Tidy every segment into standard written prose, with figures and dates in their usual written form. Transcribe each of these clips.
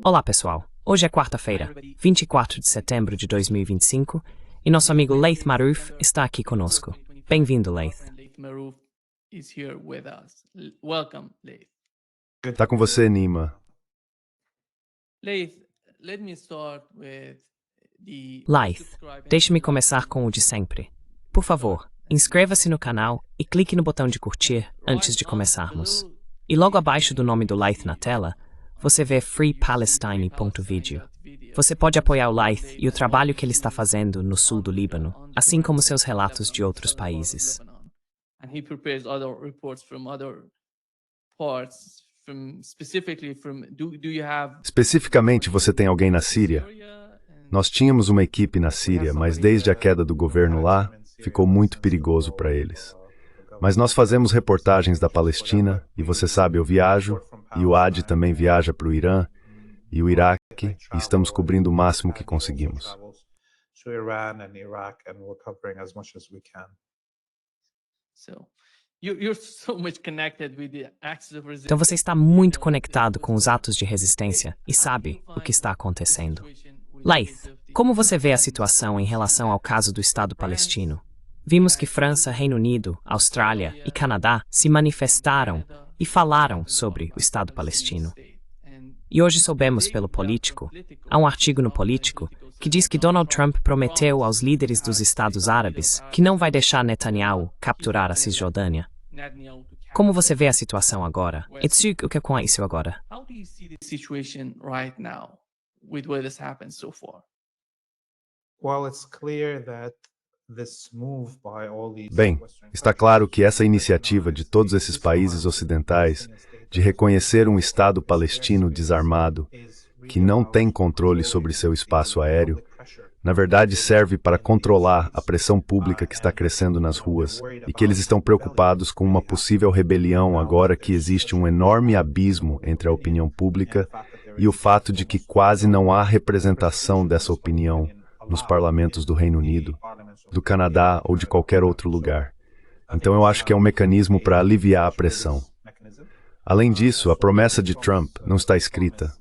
Olá, pessoal. Hoje é quarta-feira, 24 de setembro de 2025, e nosso amigo Laith Marouf está aqui conosco. Bem-vindo, Laith. Tá com você, Nima. Laith, deixe-me começar com o de sempre. Por favor, inscreva-se no canal e clique no botão de curtir antes de começarmos. E logo abaixo do nome do Laith na tela, você vê freepalestine.video. Você pode apoiar o Laith e o trabalho que ele está fazendo no sul do Líbano, assim como seus relatos de outros países. Especificamente, você tem alguém na Síria? Nós tínhamos uma equipe na Síria, mas desde a queda do governo lá, ficou muito perigoso para eles. Mas nós fazemos reportagens da Palestina, e você sabe, eu viajo, e o Adi também viaja para o Irã e o Iraque, e estamos cobrindo o máximo que conseguimos. Então você está muito conectado com os atos de resistência e sabe o que está acontecendo. Laith, como você vê a situação em relação ao caso do Estado palestino? Vimos que França, Reino Unido, Austrália e Canadá se manifestaram e falaram sobre o Estado palestino. E hoje soubemos pelo Político, há um artigo no Político, que diz que Donald Trump prometeu aos líderes dos Estados Árabes que não vai deixar Netanyahu capturar a Cisjordânia. Como você vê a situação agora? E o que é com isso agora? Bem, está claro que essa iniciativa de todos esses países ocidentais de reconhecer um Estado palestino desarmado, que não tem controle sobre seu espaço aéreo, na verdade serve para controlar a pressão pública que está crescendo nas ruas e que eles estão preocupados com uma possível rebelião agora que existe um enorme abismo entre a opinião pública e o fato de que quase não há representação dessa opinião nos parlamentos do Reino Unido, do Canadá ou de qualquer outro lugar. Então eu acho que é um mecanismo para aliviar a pressão. Além disso, a promessa de Trump não está escrita.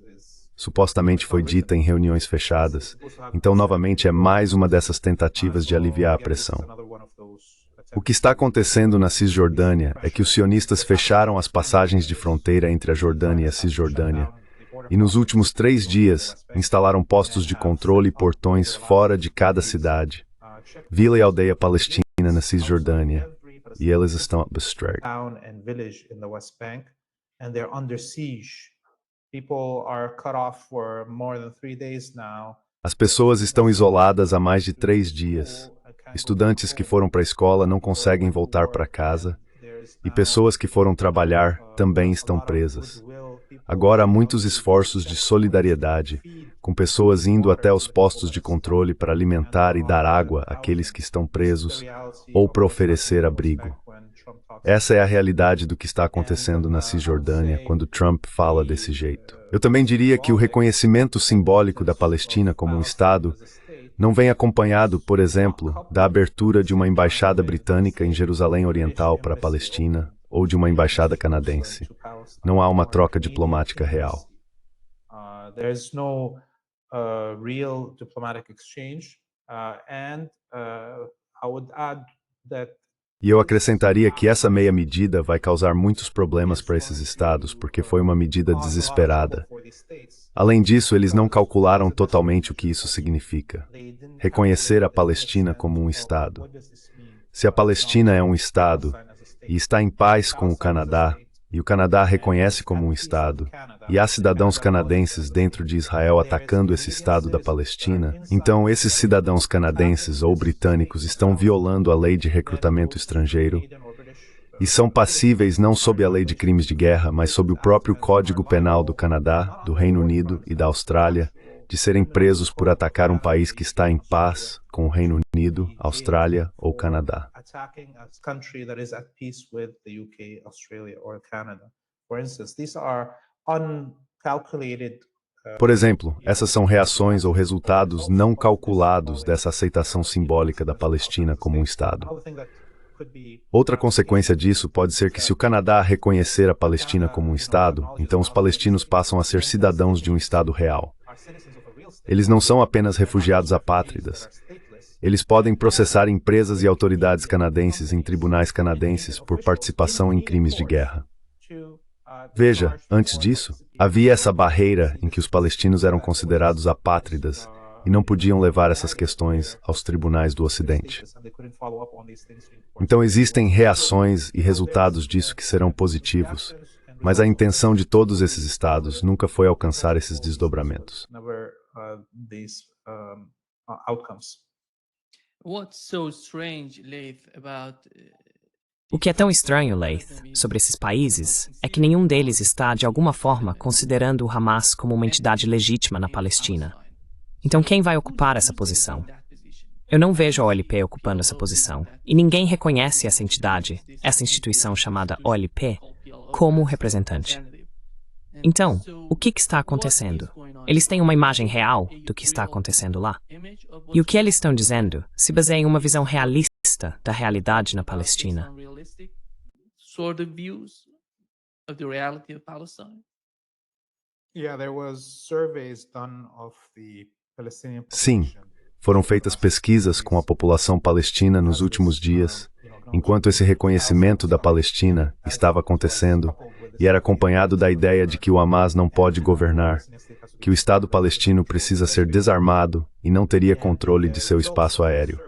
Supostamente foi dita em reuniões fechadas. Então, novamente, é mais uma dessas tentativas de aliviar a pressão. O que está acontecendo na Cisjordânia é que os sionistas fecharam as passagens de fronteira entre a Jordânia e a Cisjordânia. E nos últimos 3 dias, instalaram postos de controle e portões fora de cada cidade. Vila e aldeia palestina na Cisjordânia, e eles estão abstract. As pessoas estão isoladas há mais de 3 dias. Estudantes que foram para a escola não conseguem voltar para casa, e pessoas que foram trabalhar também estão presas. Agora há muitos esforços de solidariedade, com pessoas indo até os postos de controle para alimentar e dar água àqueles que estão presos ou para oferecer abrigo. Essa é a realidade do que está acontecendo na Cisjordânia quando Trump fala desse jeito. Eu também diria que o reconhecimento simbólico da Palestina como um Estado não vem acompanhado, por exemplo, da abertura de uma embaixada britânica em Jerusalém Oriental para a Palestina ou de uma embaixada canadense. Não há uma troca diplomática real. E eu acrescentaria que essa meia medida vai causar muitos problemas para esses estados, porque foi uma medida desesperada. Além disso, eles não calcularam totalmente o que isso significa. Reconhecer a Palestina como um estado. Se a Palestina é um estado e está em paz com o Canadá, e o Canadá reconhece como um Estado, e há cidadãos canadenses dentro de Israel atacando esse Estado da Palestina, então esses cidadãos canadenses ou britânicos estão violando a lei de recrutamento estrangeiro e são passíveis não sob a lei de crimes de guerra, mas sob o próprio Código Penal do Canadá, do Reino Unido e da Austrália, de serem presos por atacar um país que está em paz com o Reino Unido, Austrália ou Canadá. Por exemplo, essas são reações ou resultados não calculados dessa aceitação simbólica da Palestina como um Estado. Outra consequência disso pode ser que se o Canadá reconhecer a Palestina como um Estado, então os palestinos passam a ser cidadãos de um Estado real. Eles não são apenas refugiados apátridas. Eles podem processar empresas e autoridades canadenses em tribunais canadenses por participação em crimes de guerra. Veja, antes disso, havia essa barreira em que os palestinos eram considerados apátridas e não podiam levar essas questões aos tribunais do Ocidente. Então existem reações e resultados disso que serão positivos, mas a intenção de todos esses estados nunca foi alcançar esses desdobramentos. O que é tão estranho, Laith, sobre esses países, é que nenhum deles está, de alguma forma, considerando o Hamas como uma entidade legítima na Palestina. Então quem vai ocupar essa posição? Eu não vejo a OLP ocupando essa posição, e ninguém reconhece essa entidade, essa instituição chamada OLP, como representante. Então, o que está acontecendo? Eles têm uma imagem real do que está acontecendo lá. E o que eles estão dizendo se baseia em uma visão realista da realidade na Palestina. Sim, foram feitas pesquisas com a população palestina nos últimos dias, enquanto esse reconhecimento da Palestina estava acontecendo, e era acompanhado da ideia de que o Hamas não pode governar, que o Estado palestino precisa ser desarmado e não teria controle de seu espaço aéreo.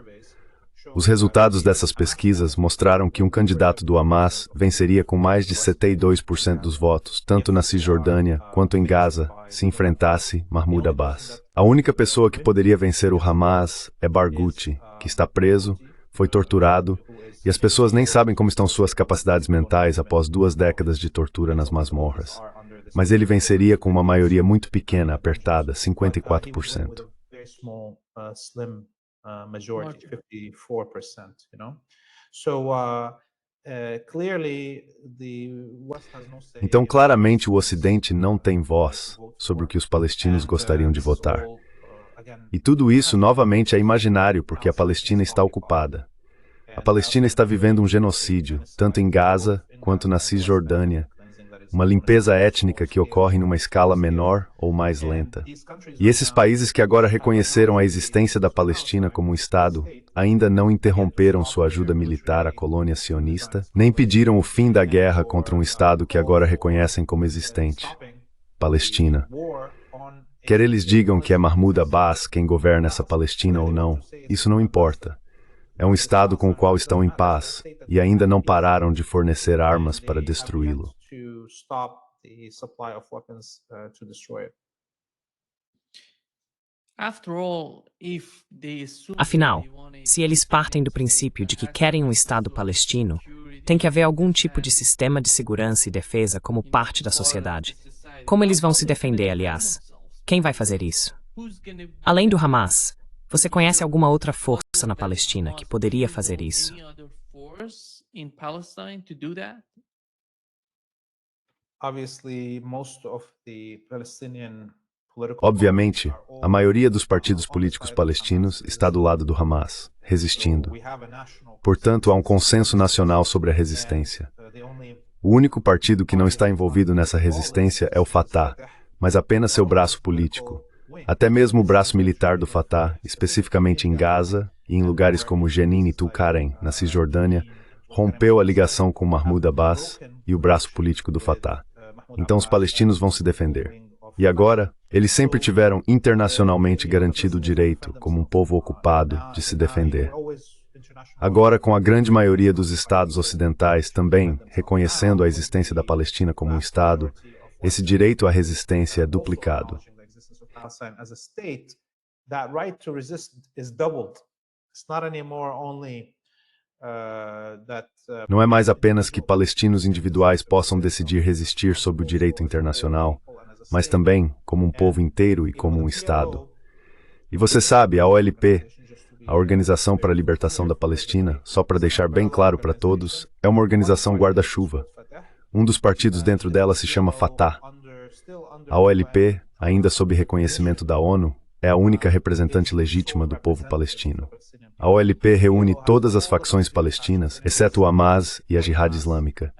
Os resultados dessas pesquisas mostraram que um candidato do Hamas venceria com mais de 72% dos votos, tanto na Cisjordânia quanto em Gaza, se enfrentasse Mahmoud Abbas. A única pessoa que poderia vencer o Hamas é Barghouti, que está preso, foi torturado, e as pessoas nem sabem como estão suas capacidades mentais após 2 décadas de tortura nas masmorras. Mas ele venceria com uma maioria muito pequena, apertada, 54%. Majority, 54%, Então, claramente, o Ocidente não tem voz sobre o que os palestinos gostariam de votar. E tudo isso, novamente, é imaginário, porque a Palestina está ocupada. A Palestina está vivendo um genocídio, tanto em Gaza quanto na Cisjordânia, uma limpeza étnica que ocorre numa escala menor ou mais lenta. E esses países que agora reconheceram a existência da Palestina como um Estado, ainda não interromperam sua ajuda militar à colônia sionista, nem pediram o fim da guerra contra um Estado que agora reconhecem como existente, Palestina. Quer eles digam que é Mahmoud Abbas quem governa essa Palestina ou não, isso não importa. É um Estado com o qual estão em paz, e ainda não pararam de fornecer armas para destruí-lo. Afinal, se eles partem do princípio de que querem um Estado palestino, tem que haver algum tipo de sistema de segurança e defesa como parte da sociedade. Como eles vão se defender, aliás? Quem vai fazer isso? Além do Hamas, você conhece alguma outra força na Palestina que poderia fazer isso? Obviamente, a maioria dos partidos políticos palestinos está do lado do Hamas, resistindo. Portanto, há um consenso nacional sobre a resistência. O único partido que não está envolvido nessa resistência é o Fatah, mas apenas seu braço político. Até mesmo o braço militar do Fatah, especificamente em Gaza e em lugares como Jenin e Tulkarem, na Cisjordânia, rompeu a ligação com Mahmoud Abbas e o braço político do Fatah. Então os palestinos vão se defender. E agora, eles sempre tiveram internacionalmente garantido o direito, como um povo ocupado, de se defender. Agora, com a grande maioria dos estados ocidentais também reconhecendo a existência da Palestina como um estado, esse direito à resistência é duplicado. Não é mais apenas que palestinos individuais possam decidir resistir sob o direito internacional, mas também como um povo inteiro e como um Estado. E você sabe, a OLP, a Organização para a Libertação da Palestina, só para deixar bem claro para todos, é uma organização guarda-chuva. Um dos partidos dentro dela se chama Fatah. A OLP, ainda sob reconhecimento da ONU, é a única representante legítima do povo palestino. A OLP reúne todas as facções palestinas, exceto o Hamas e a Jihad Islâmica.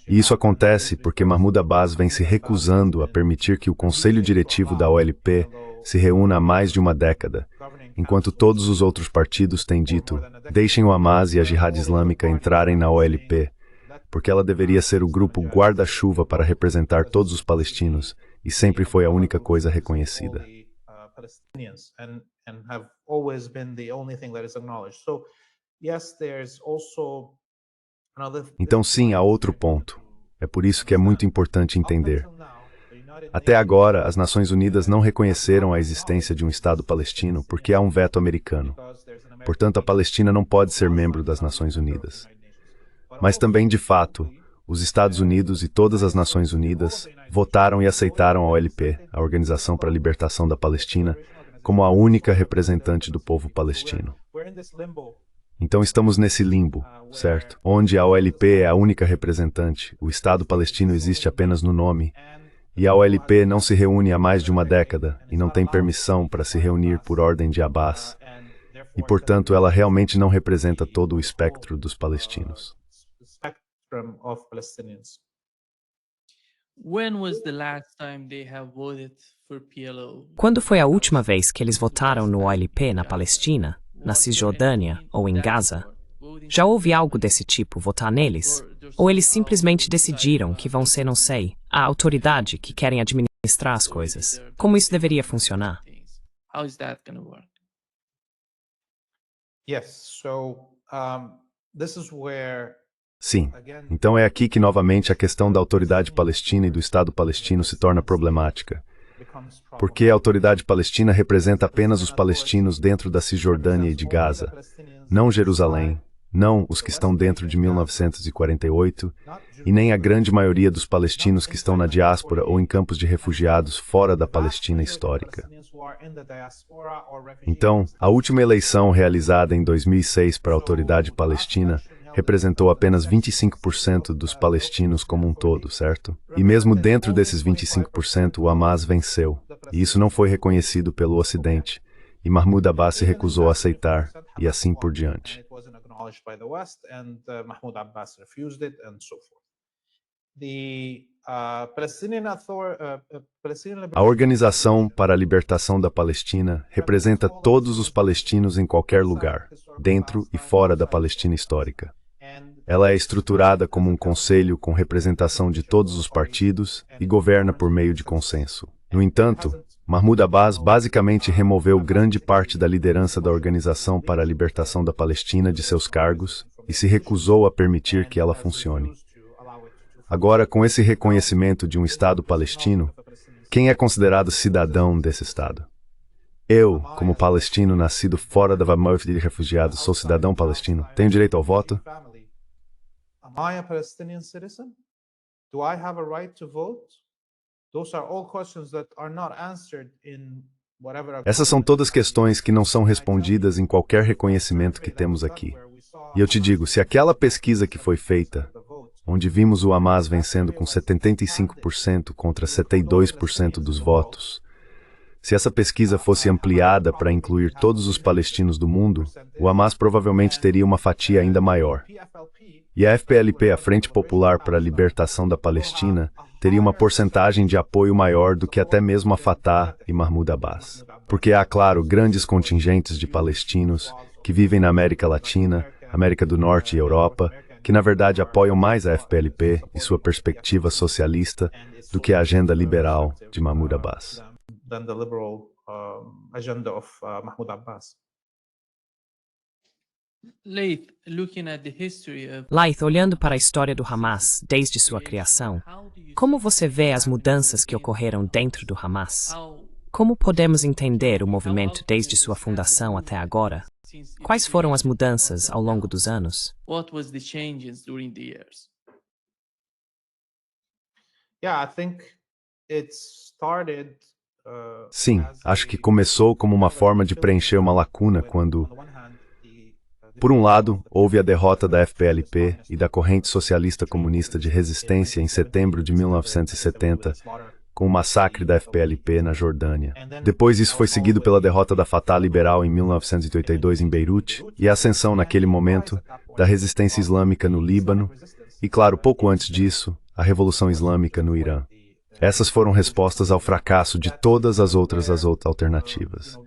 E isso acontece porque Mahmoud Abbas vem se recusando a permitir que o Conselho Diretivo da OLP se reúna há mais de uma década, enquanto todos os outros partidos têm dito: deixem o Hamas e a Jihad Islâmica entrarem na OLP, porque ela deveria ser o grupo guarda-chuva para representar todos os palestinos, e sempre foi a única coisa reconhecida. Então sim, há outro ponto. É por isso que é muito importante entender. Até agora, as Nações Unidas não reconheceram a existência de um Estado palestino porque há um veto americano. Portanto, a Palestina não pode ser membro das Nações Unidas. Mas também, de fato, os Estados Unidos e todas as Nações Unidas votaram e aceitaram a OLP, a Organização para a Libertação da Palestina, como a única representante do povo palestino. Então estamos nesse limbo, certo? Onde a OLP é a única representante, o Estado palestino existe apenas no nome, e a OLP não se reúne há mais de uma década e não tem permissão para se reunir por ordem de Abbas, e portanto ela realmente não representa todo o espectro dos palestinos. Quando foi a última vez que eles votaram no OLP na Palestina, na Cisjordânia ou em Gaza? Já houve algo desse tipo, votar neles? Ou eles simplesmente decidiram que vão ser, não sei, a autoridade que querem administrar as coisas? Como isso deveria funcionar? Sim. Então é aqui que novamente a questão da autoridade palestina e do Estado palestino se torna problemática. Porque a autoridade palestina representa apenas os palestinos dentro da Cisjordânia e de Gaza, não Jerusalém, não os que estão dentro de 1948, e nem a grande maioria dos palestinos que estão na diáspora ou em campos de refugiados fora da Palestina histórica. Então, a última eleição realizada em 2006 para a autoridade palestina representou apenas 25% dos palestinos como um todo, certo? E mesmo dentro desses 25%, o Hamas venceu. E isso não foi reconhecido pelo Ocidente. E Mahmoud Abbas se recusou a aceitar, e assim por diante. A Organização para a Libertação da Palestina representa todos os palestinos em qualquer lugar, dentro e fora da Palestina histórica. Ela é estruturada como um conselho com representação de todos os partidos e governa por meio de consenso. No entanto, Mahmoud Abbas basicamente removeu grande parte da liderança da Organização para a Libertação da Palestina de seus cargos e se recusou a permitir que ela funcione. Agora, com esse reconhecimento de um Estado palestino, quem é considerado cidadão desse Estado? Eu, como palestino nascido fora da Vamorf de refugiados, sou cidadão palestino? Tenho direito ao voto? Am I a Palestinian citizen? Do I have a right to vote? Those are all questions that are not answered in whatever. Essas são todas questões que não são respondidas em qualquer reconhecimento que temos aqui. E eu te digo, se aquela pesquisa que foi feita, onde vimos o Hamas vencendo com 75% contra 72% dos votos, se essa pesquisa fosse ampliada para incluir todos os palestinos do mundo, o Hamas provavelmente teria uma fatia ainda maior. E a FPLP, a Frente Popular para a Libertação da Palestina, teria uma porcentagem de apoio maior do que até mesmo a Fatah e Mahmoud Abbas. Porque há, claro, grandes contingentes de palestinos que vivem na América Latina, América do Norte e Europa, que na verdade apoiam mais a FPLP e sua perspectiva socialista do que a agenda liberal de Mahmoud Abbas. Laith, olhando para a história do Hamas desde sua criação, como você vê as mudanças que ocorreram dentro do Hamas? Como podemos entender o movimento desde sua fundação até agora? Quais foram as mudanças ao longo dos anos? Sim, acho que começou como uma forma de preencher uma lacuna quando, por um lado, houve a derrota da FPLP e da corrente socialista comunista de resistência em setembro de 1970, com o massacre da FPLP na Jordânia. Depois isso foi seguido pela derrota da Fatah liberal em 1982 em Beirute e a ascensão naquele momento da resistência islâmica no Líbano e, claro, pouco antes disso, a Revolução Islâmica no Irã. Essas foram respostas ao fracasso de todas as outras alternativas.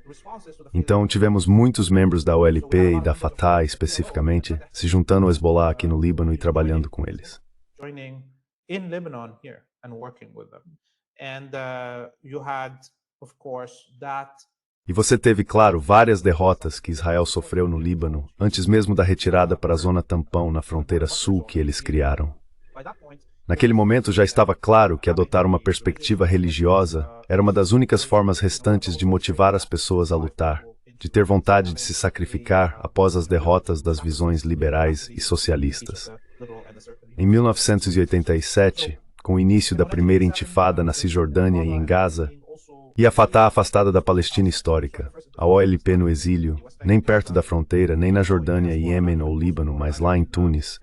Então, tivemos muitos membros da OLP e da Fatah, especificamente, se juntando ao Hezbollah aqui no Líbano e trabalhando com eles. E você teve, claro, várias derrotas que Israel sofreu no Líbano, antes mesmo da retirada para a zona tampão na fronteira sul que eles criaram. Naquele momento já estava claro que adotar uma perspectiva religiosa era uma das únicas formas restantes de motivar as pessoas a lutar, de ter vontade de se sacrificar após as derrotas das visões liberais e socialistas. Em 1987, com o início da primeira intifada na Cisjordânia e em Gaza, e a Fatah afastada da Palestina histórica, a OLP no exílio, nem perto da fronteira, nem na Jordânia, Iêmen ou Líbano, mas lá em Tunis,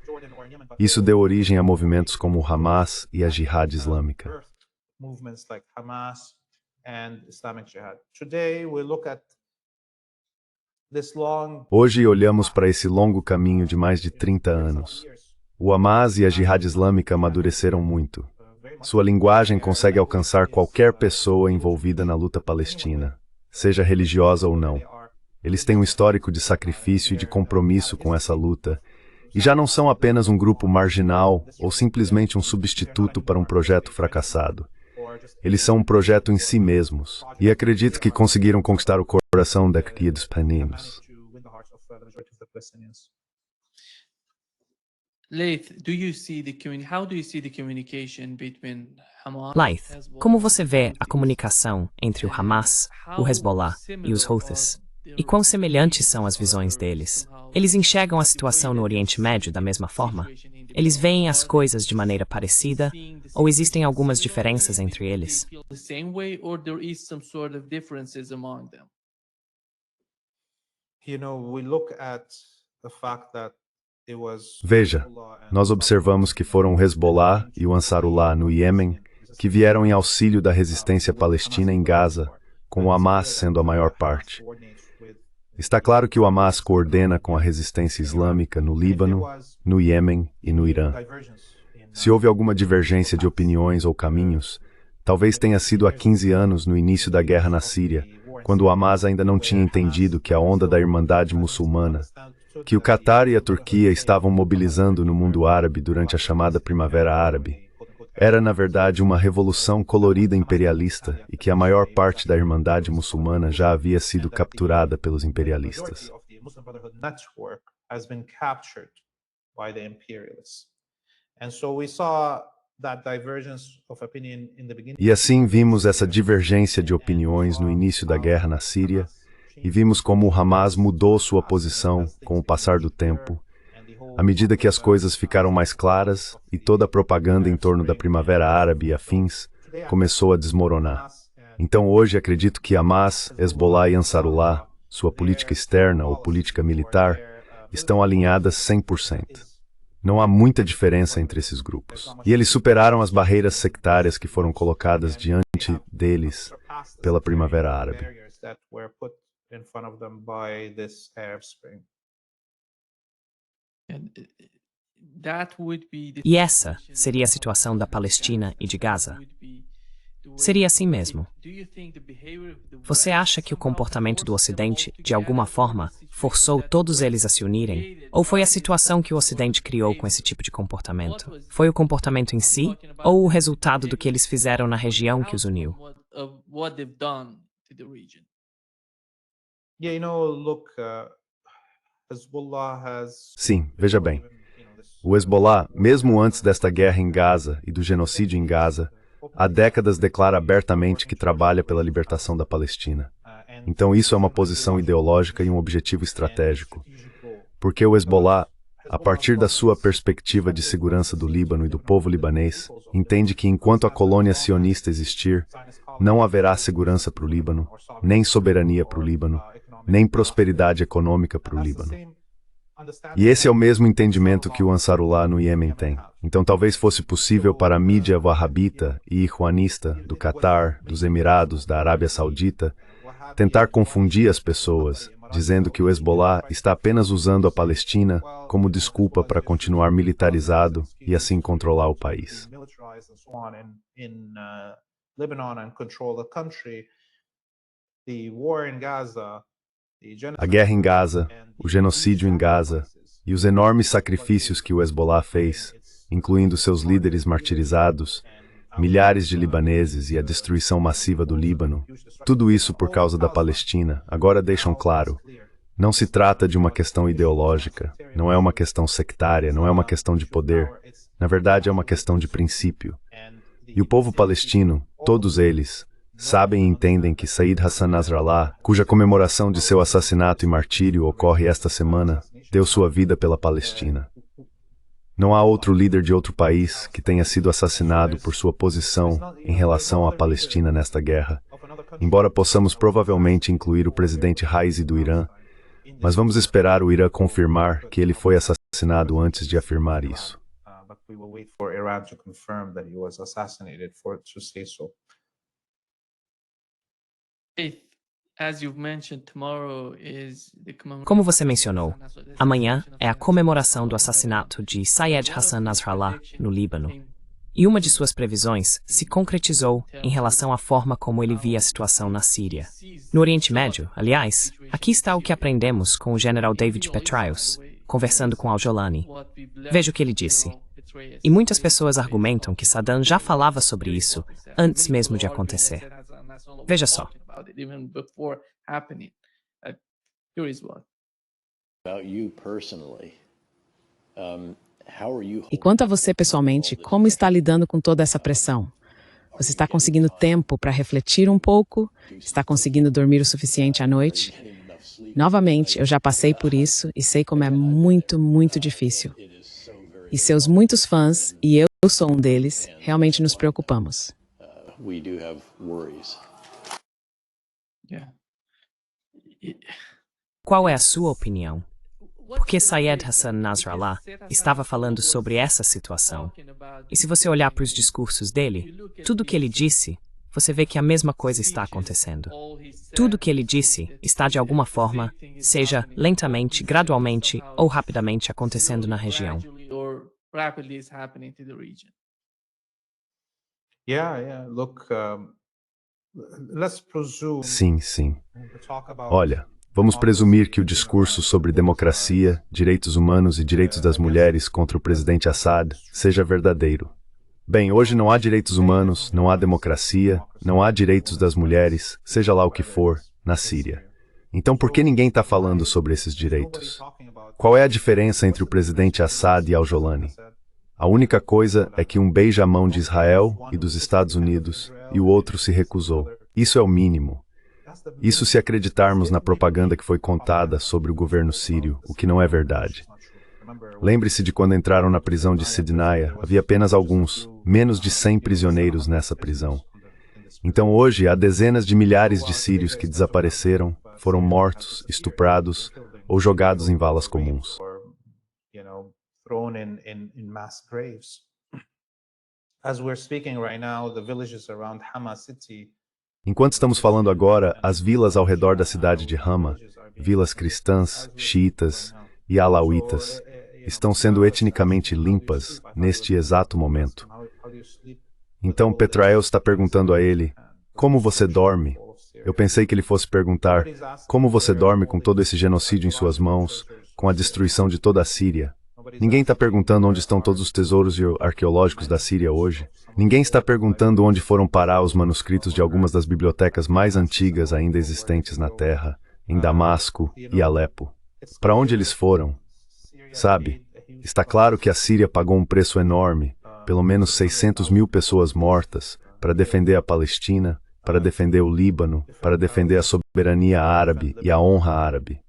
isso deu origem a movimentos como o Hamas e a Jihad Islâmica. Hoje olhamos para esse longo caminho de mais de 30 anos. O Hamas e a Jihad Islâmica amadureceram muito. Sua linguagem consegue alcançar qualquer pessoa envolvida na luta palestina, seja religiosa ou não. Eles têm um histórico de sacrifício e de compromisso com essa luta, e já não são apenas um grupo marginal ou simplesmente um substituto para um projeto fracassado. Eles são um projeto em si mesmos, e acredito que conseguiram conquistar o coração da cria dos palestinos. Laith, como você vê a comunicação entre o Hamas, o Hezbollah e os Houthis? E quão semelhantes são as visões deles? Eles enxergam a situação no Oriente Médio da mesma forma? Eles veem as coisas de maneira parecida? Ou existem algumas diferenças entre eles? Veja, nós observamos que foram o Hezbollah e o Ansarullah no Iêmen que vieram em auxílio da resistência palestina em Gaza, com o Hamas sendo a maior parte. Está claro que o Hamas coordena com a resistência islâmica no Líbano, no Iêmen e no Irã. Se houve alguma divergência de opiniões ou caminhos, talvez tenha sido há 15 anos no início da guerra na Síria, quando o Hamas ainda não tinha entendido que a onda da Irmandade Muçulmana, que o Catar e a Turquia estavam mobilizando no mundo árabe durante a chamada Primavera Árabe, era na verdade uma revolução colorida imperialista e que a maior parte da Irmandade Muçulmana já havia sido capturada pelos imperialistas. E assim vimos essa divergência de opiniões no início da guerra na Síria, e vimos como o Hamas mudou sua posição com o passar do tempo, à medida que as coisas ficaram mais claras e toda a propaganda em torno da Primavera Árabe e afins começou a desmoronar. Então hoje acredito que Hamas, Hezbollah e Ansarullah, sua política externa ou política militar, estão alinhadas 100%. Não há muita diferença entre esses grupos. E eles superaram as barreiras sectárias que foram colocadas diante deles pela Primavera Árabe. E essa seria a situação da Palestina e de Gaza? Seria assim mesmo. Você acha que o comportamento do Ocidente, de alguma forma, forçou todos eles a se unirem? Ou foi a situação que o Ocidente criou com esse tipo de comportamento? Foi o comportamento em si, ou o resultado do que eles fizeram na região que os uniu? Sim, veja bem. O Hezbollah, mesmo antes desta guerra em Gaza e do genocídio em Gaza, há décadas declara abertamente que trabalha pela libertação da Palestina. Então isso é uma posição ideológica e um objetivo estratégico. Porque o Hezbollah, a partir da sua perspectiva de segurança do Líbano e do povo libanês, entende que enquanto a colônia sionista existir, não haverá segurança para o Líbano, nem soberania para o Líbano, nem prosperidade econômica para o Líbano. E esse é o mesmo entendimento que o Ansarullah no Iêmen tem. Então talvez fosse possível para a mídia wahhabita e ikhwanista do Catar, dos Emirados, da Arábia Saudita, tentar confundir as pessoas, dizendo que o Hezbollah está apenas usando a Palestina como desculpa para continuar militarizado e assim controlar o país. A guerra em Gaza, o genocídio em Gaza e os enormes sacrifícios que o Hezbollah fez, incluindo seus líderes martirizados, milhares de libaneses e a destruição massiva do Líbano, tudo isso por causa da Palestina, agora deixam claro, não se trata de uma questão ideológica, não é uma questão sectária, não é uma questão de poder, na verdade é uma questão de princípio. E o povo palestino, todos eles, sabem e entendem que Said Hassan Nasrallah, cuja comemoração de seu assassinato e martírio ocorre esta semana, deu sua vida pela Palestina. Não há outro líder de outro país que tenha sido assassinado por sua posição em relação à Palestina nesta guerra, embora possamos provavelmente incluir o presidente Raisi do Irã, mas vamos esperar o Irã confirmar que ele foi assassinado antes de afirmar isso. Como você mencionou, amanhã é a comemoração do assassinato de Sayed Hassan Nasrallah, no Líbano. E uma de suas previsões se concretizou em relação à forma como ele via a situação na Síria. No Oriente Médio, aliás, aqui está o que aprendemos com o general David Petraeus, conversando com Al-Jolani. Veja o que ele disse. E muitas pessoas argumentam que Saddam já falava sobre isso antes mesmo de acontecer. Veja só. E quanto a você pessoalmente, como está lidando com toda essa pressão? Você está conseguindo tempo para refletir um pouco? Está conseguindo dormir o suficiente à noite? Novamente, eu já passei por isso e sei como é muito, muito difícil. E seus muitos fãs, e eu sou um deles, realmente nos preocupamos. Qual é a sua opinião? Por que Sayed Hassan Nasrallah estava falando sobre essa situação? E se você olhar para os discursos dele, tudo o que ele disse, você vê que a mesma coisa está acontecendo. Tudo o que ele disse está de alguma forma, seja lentamente, gradualmente ou rapidamente acontecendo na região. Sim, sim. Olha, vamos presumir que o discurso sobre democracia, direitos humanos e direitos das mulheres contra o presidente Assad seja verdadeiro. Bem, hoje não há direitos humanos, não há democracia, não há direitos das mulheres, seja lá o que for, na Síria. Então por que ninguém está falando sobre esses direitos? Qual é a diferença entre o presidente Assad e Al-Jolani? A única coisa é que um beija a mão de Israel e dos Estados Unidos e o outro se recusou. Isso é o mínimo. Isso se acreditarmos na propaganda que foi contada sobre o governo sírio, o que não é verdade. Lembre-se de quando entraram na prisão de Sidnaya, havia apenas alguns, menos de 100 prisioneiros nessa prisão. Então hoje há dezenas de milhares de sírios que desapareceram, foram mortos, estuprados ou jogados em valas comuns. Enquanto estamos falando agora, as vilas ao redor da cidade de Hama, vilas cristãs, xiitas e alauítas, estão sendo etnicamente limpas neste exato momento. Então Petraeus está perguntando a ele, como você dorme? Eu pensei que ele fosse perguntar, como você dorme com todo esse genocídio em suas mãos, com a destruição de toda a Síria? Ninguém está perguntando onde estão todos os tesouros arqueológicos da Síria hoje. Ninguém está perguntando onde foram parar os manuscritos de algumas das bibliotecas mais antigas ainda existentes na Terra, em Damasco e Alepo. Para onde eles foram? Sabe, está claro que a Síria pagou um preço enorme, pelo menos 600 mil pessoas mortas, para defender a Palestina, para defender o Líbano, para defender a soberania árabe e a honra árabe.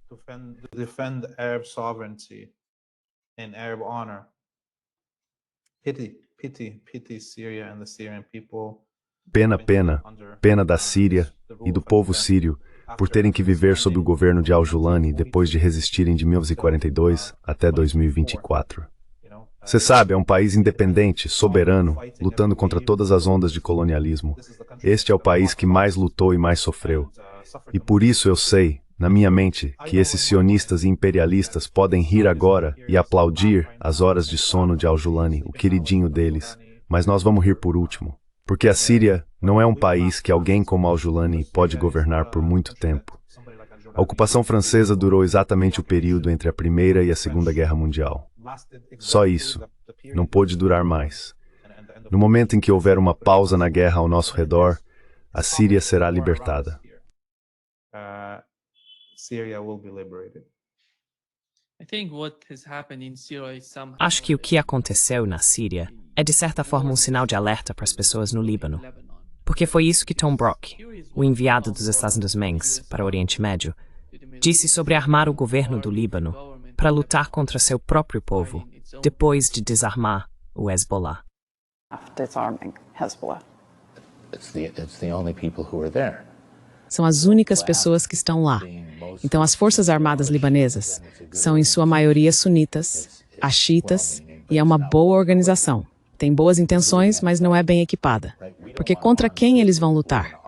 Pena, pena, pena da Síria e do povo sírio, por terem que viver sob o governo de Al-Julani depois de resistirem de 1942 até 2024. Você sabe, é um país independente, soberano, lutando contra todas as ondas de colonialismo. Este é o país que mais lutou e mais sofreu. E por isso eu sei, na minha mente, que esses sionistas e imperialistas podem rir agora e aplaudir as horas de sono de Al-Julani, o queridinho deles. Mas nós vamos rir por último. Porque a Síria não é um país que alguém como Al-Julani pode governar por muito tempo. A ocupação francesa durou exatamente o período entre a Primeira e a Segunda Guerra Mundial. Só isso. Não pôde durar mais. No momento em que houver uma pausa na guerra ao nosso redor, a Síria será libertada. Acho que o que aconteceu na Síria é de certa forma um sinal de alerta para as pessoas no Líbano. Porque foi isso que Tom Brock, o enviado dos Estados Unidos para o Oriente Médio, disse sobre armar o governo do Líbano para lutar contra seu próprio povo, depois de desarmar o Hezbollah. São as únicas pessoas que estão lá. Então, as Forças Armadas libanesas são, em sua maioria, sunitas, axiitas, e é uma boa organização. Tem boas intenções, mas não é bem equipada. Porque contra quem eles vão lutar?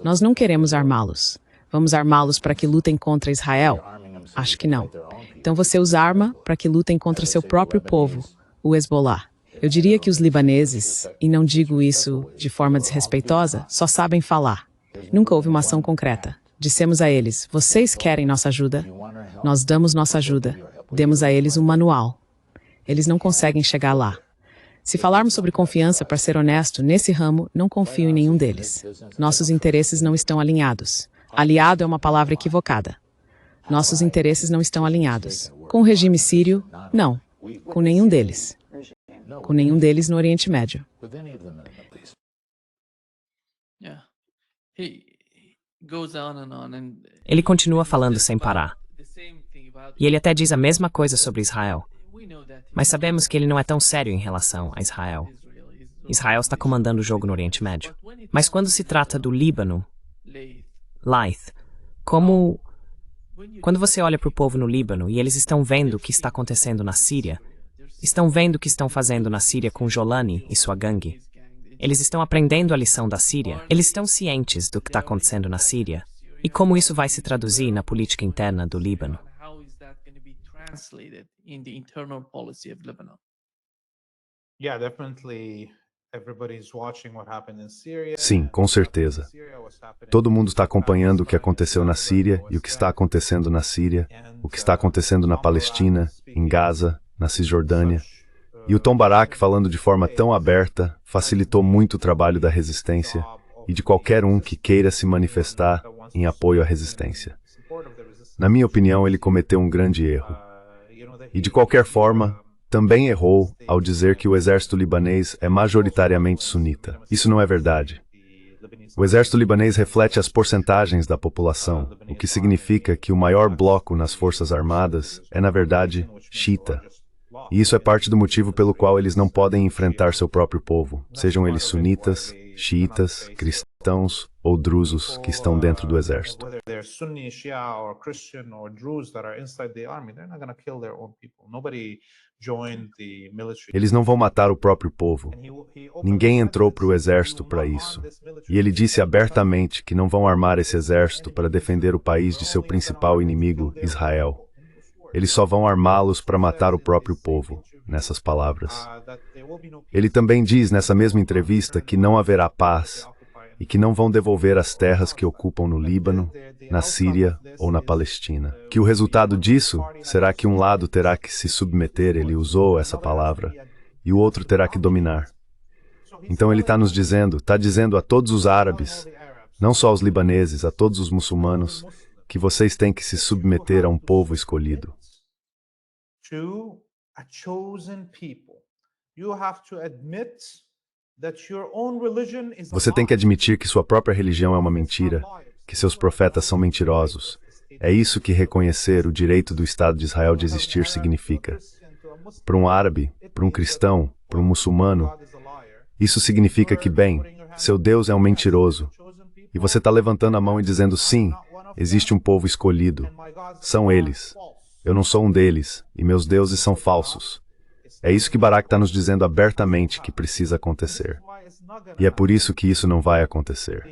Nós não queremos armá-los. Vamos armá-los para que lutem contra Israel? Acho que não. Então você os arma para que lutem contra seu próprio povo, o Hezbollah. Eu diria que os libaneses, e não digo isso de forma desrespeitosa, só sabem falar. Nunca houve uma ação concreta. Dissemos a eles, vocês querem nossa ajuda? Nós damos nossa ajuda. Demos a eles um manual. Eles não conseguem chegar lá. Se falarmos sobre confiança, para ser honesto, nesse ramo, não confio em nenhum deles. Nossos interesses não estão alinhados. Aliado é uma palavra equivocada. Nossos interesses não estão alinhados. Com o regime sírio, não. Com nenhum deles. Com nenhum deles no Oriente Médio. Ele continua falando sem parar. E ele até diz a mesma coisa sobre Israel. Mas sabemos que ele não é tão sério em relação a Israel. Israel está comandando o jogo no Oriente Médio. Mas quando se trata do Líbano, Laith, quando você olha para o povo no Líbano e eles estão vendo o que está acontecendo na Síria, estão vendo o que estão fazendo na Síria com Jolani e sua gangue, eles estão aprendendo a lição da Síria, eles estão cientes do que está acontecendo na Síria e como isso vai se traduzir na política interna do Líbano. Sim, com certeza. Todo mundo está acompanhando o que aconteceu na Síria e o que está acontecendo na Síria, o que está acontecendo na Palestina, em Gaza, na Cisjordânia. E o Tom Barak, falando de forma tão aberta, facilitou muito o trabalho da resistência e de qualquer um que queira se manifestar em apoio à resistência. Na minha opinião, ele cometeu um grande erro. E de qualquer forma, também errou ao dizer que o exército libanês é majoritariamente sunita. Isso não é verdade. O exército libanês reflete as porcentagens da população, o que significa que o maior bloco nas forças armadas é, na verdade, xiita. E isso é parte do motivo pelo qual eles não podem enfrentar seu próprio povo, sejam eles sunitas, xiitas, cristãos ou drusos que estão dentro do exército. Eles não vão matar o próprio povo. Ninguém entrou para o exército para isso. E ele disse abertamente que não vão armar esse exército para defender o país de seu principal inimigo, Israel. Eles só vão armá-los para matar o próprio povo, nessas palavras. Ele também diz nessa mesma entrevista que não haverá paz e que não vão devolver as terras que ocupam no Líbano, na Síria ou na Palestina. Que o resultado disso será que um lado terá que se submeter, ele usou essa palavra, e o outro terá que dominar. Então ele está dizendo a todos os árabes, não só aos libaneses, a todos os muçulmanos, que vocês têm que se submeter a um povo escolhido. Você tem que admitir que sua própria religião é uma mentira, que seus profetas são mentirosos. É isso que reconhecer o direito do Estado de Israel de existir significa. Para um árabe, para um cristão, para um muçulmano, isso significa que, bem, seu Deus é um mentiroso. E você está levantando a mão e dizendo, sim, Existe um povo escolhido. São eles. Eu não sou um deles, e meus deuses são falsos. É isso que Barak está nos dizendo abertamente que precisa acontecer. E é por isso que isso não vai acontecer.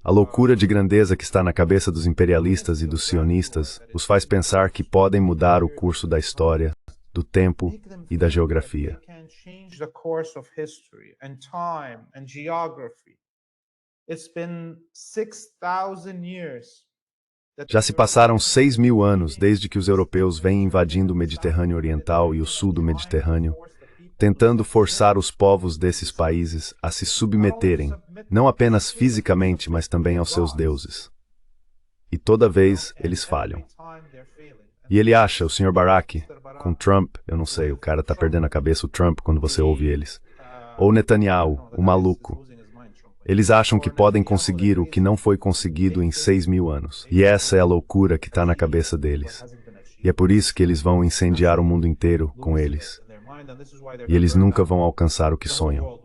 A loucura de grandeza que está na cabeça dos imperialistas e dos sionistas os faz pensar que podem mudar o curso da história, do tempo e da geografia. Já se passaram 6.000 anos desde que os europeus vêm invadindo o Mediterrâneo Oriental e o sul do Mediterrâneo, tentando forçar os povos desses países a se submeterem, não apenas fisicamente, mas também aos seus deuses. E toda vez eles falham. E ele acha, o Sr. Barak, com Trump, eu não sei, o cara tá perdendo a cabeça, o Trump, quando você ouve eles. Ou Netanyahu, o maluco. Eles acham que podem conseguir o que não foi conseguido em 6.000 anos. E essa é a loucura que está na cabeça deles. E é por isso que eles vão incendiar o mundo inteiro com eles. E eles nunca vão alcançar o que sonham.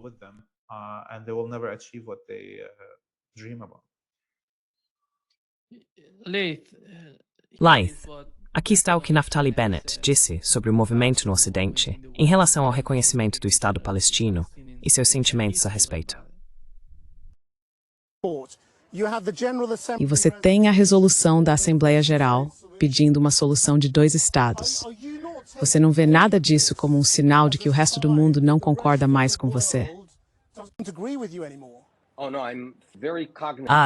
Laith, aqui está o que Naftali Bennett disse sobre o movimento no Ocidente em relação ao reconhecimento do Estado palestino e seus sentimentos a respeito. E você tem a resolução da Assembleia Geral pedindo uma solução de 2 estados. Você não vê nada disso como um sinal de que o resto do mundo não concorda mais com você?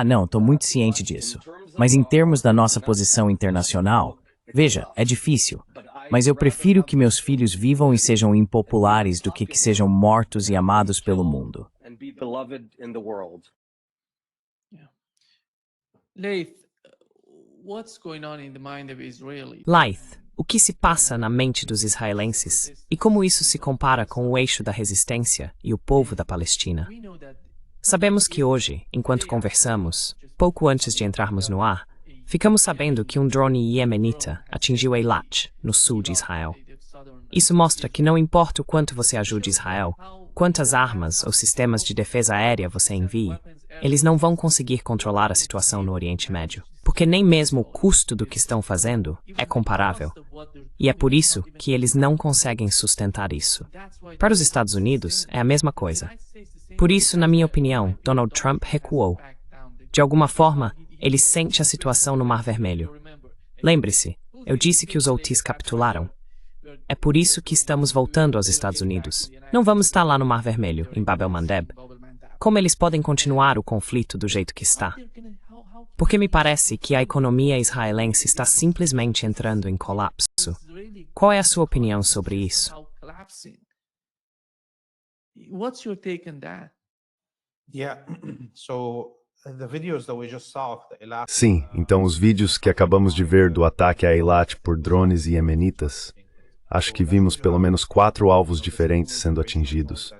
Não, estou muito ciente disso. Mas em termos da nossa posição internacional, veja, é difícil. Mas eu prefiro que meus filhos vivam e sejam impopulares do que sejam mortos e amados pelo mundo. Laith, o que se passa na mente dos israelenses e como isso se compara com o eixo da resistência e o povo da Palestina? Sabemos que hoje, enquanto conversamos, pouco antes de entrarmos no ar, ficamos sabendo que um drone iemenita atingiu Eilat, no sul de Israel. Isso mostra que não importa o quanto você ajude Israel, quantas armas ou sistemas de defesa aérea você envie, eles não vão conseguir controlar a situação no Oriente Médio, porque nem mesmo o custo do que estão fazendo é comparável. E é por isso que eles não conseguem sustentar isso. Para os Estados Unidos, é a mesma coisa. Por isso, na minha opinião, Donald Trump recuou. De alguma forma, ele sente a situação no Mar Vermelho. Lembre-se, eu disse que os Houthis capitularam. É por isso que estamos voltando aos Estados Unidos. Não vamos estar lá no Mar Vermelho, em Bab el-Mandeb. Como eles podem continuar o conflito do jeito que está? Porque me parece que a economia israelense está simplesmente entrando em colapso. Qual é a sua opinião sobre isso? Sim, então os vídeos que acabamos de ver do ataque a Eilat por drones iemenitas, acho que vimos pelo menos 4 alvos diferentes sendo atingidos.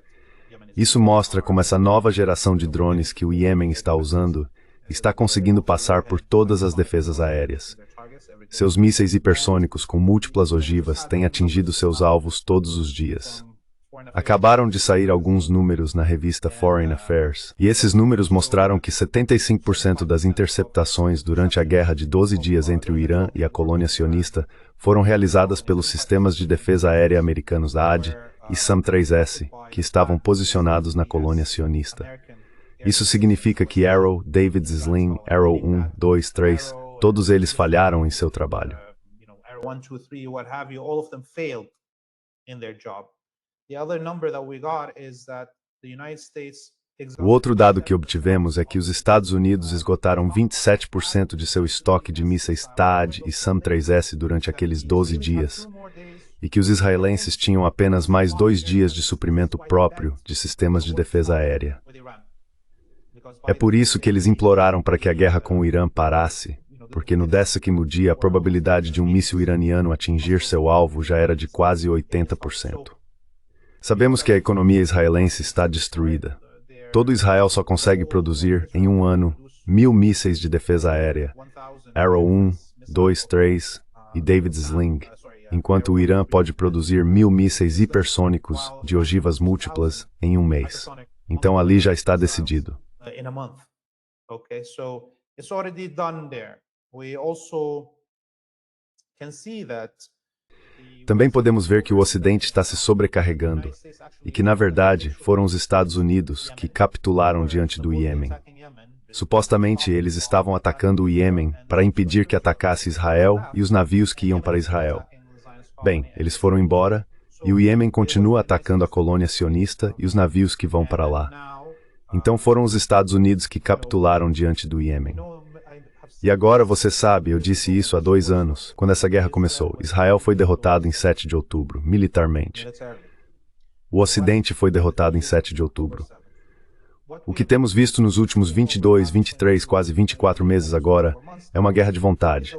Isso mostra como essa nova geração de drones que o Iêmen está usando está conseguindo passar por todas as defesas aéreas. Seus mísseis hipersônicos com múltiplas ogivas têm atingido seus alvos todos os dias. Acabaram de sair alguns números na revista Foreign Affairs, e esses números mostraram que 75% das interceptações durante a guerra de 12 dias entre o Irã e a colônia sionista foram realizadas pelos sistemas de defesa aérea americanos AD e SAM-3S, que estavam posicionados na colônia sionista. Isso significa que Arrow, David's Sling, Arrow 1, 2, 3, todos eles falharam em seu trabalho. O outro dado que obtivemos é que os Estados Unidos esgotaram 27% de seu estoque de mísseis THAAD e SAM-3S durante aqueles 12 dias, e que os israelenses tinham apenas mais 2 dias de suprimento próprio de sistemas de defesa aérea. É por isso que eles imploraram para que a guerra com o Irã parasse, porque no 10º dia a probabilidade de um míssil iraniano atingir seu alvo já era de quase 80%. Sabemos que a economia israelense está destruída. Todo Israel só consegue produzir, em um ano, 1.000 mísseis de defesa aérea, Arrow 1, 2, 3 e David's Sling, enquanto o Irã pode produzir 1.000 mísseis hipersônicos de ogivas múltiplas em um mês. Então ali já está decidido. we also can see that Também podemos ver que o Ocidente está se sobrecarregando e que, na verdade, foram os Estados Unidos que capitularam diante do Iêmen. Supostamente, eles estavam atacando o Iêmen para impedir que atacasse Israel e os navios que iam para Israel. Bem, eles foram embora e o Iêmen continua atacando a colônia sionista e os navios que vão para lá. Então foram os Estados Unidos que capitularam diante do Iêmen. E agora, você sabe, eu disse isso há 2 anos, quando essa guerra começou. Israel foi derrotado em 7 de outubro, militarmente. O Ocidente foi derrotado em 7 de outubro. O que temos visto nos últimos 22, 23, quase 24 meses agora é uma guerra de vontade.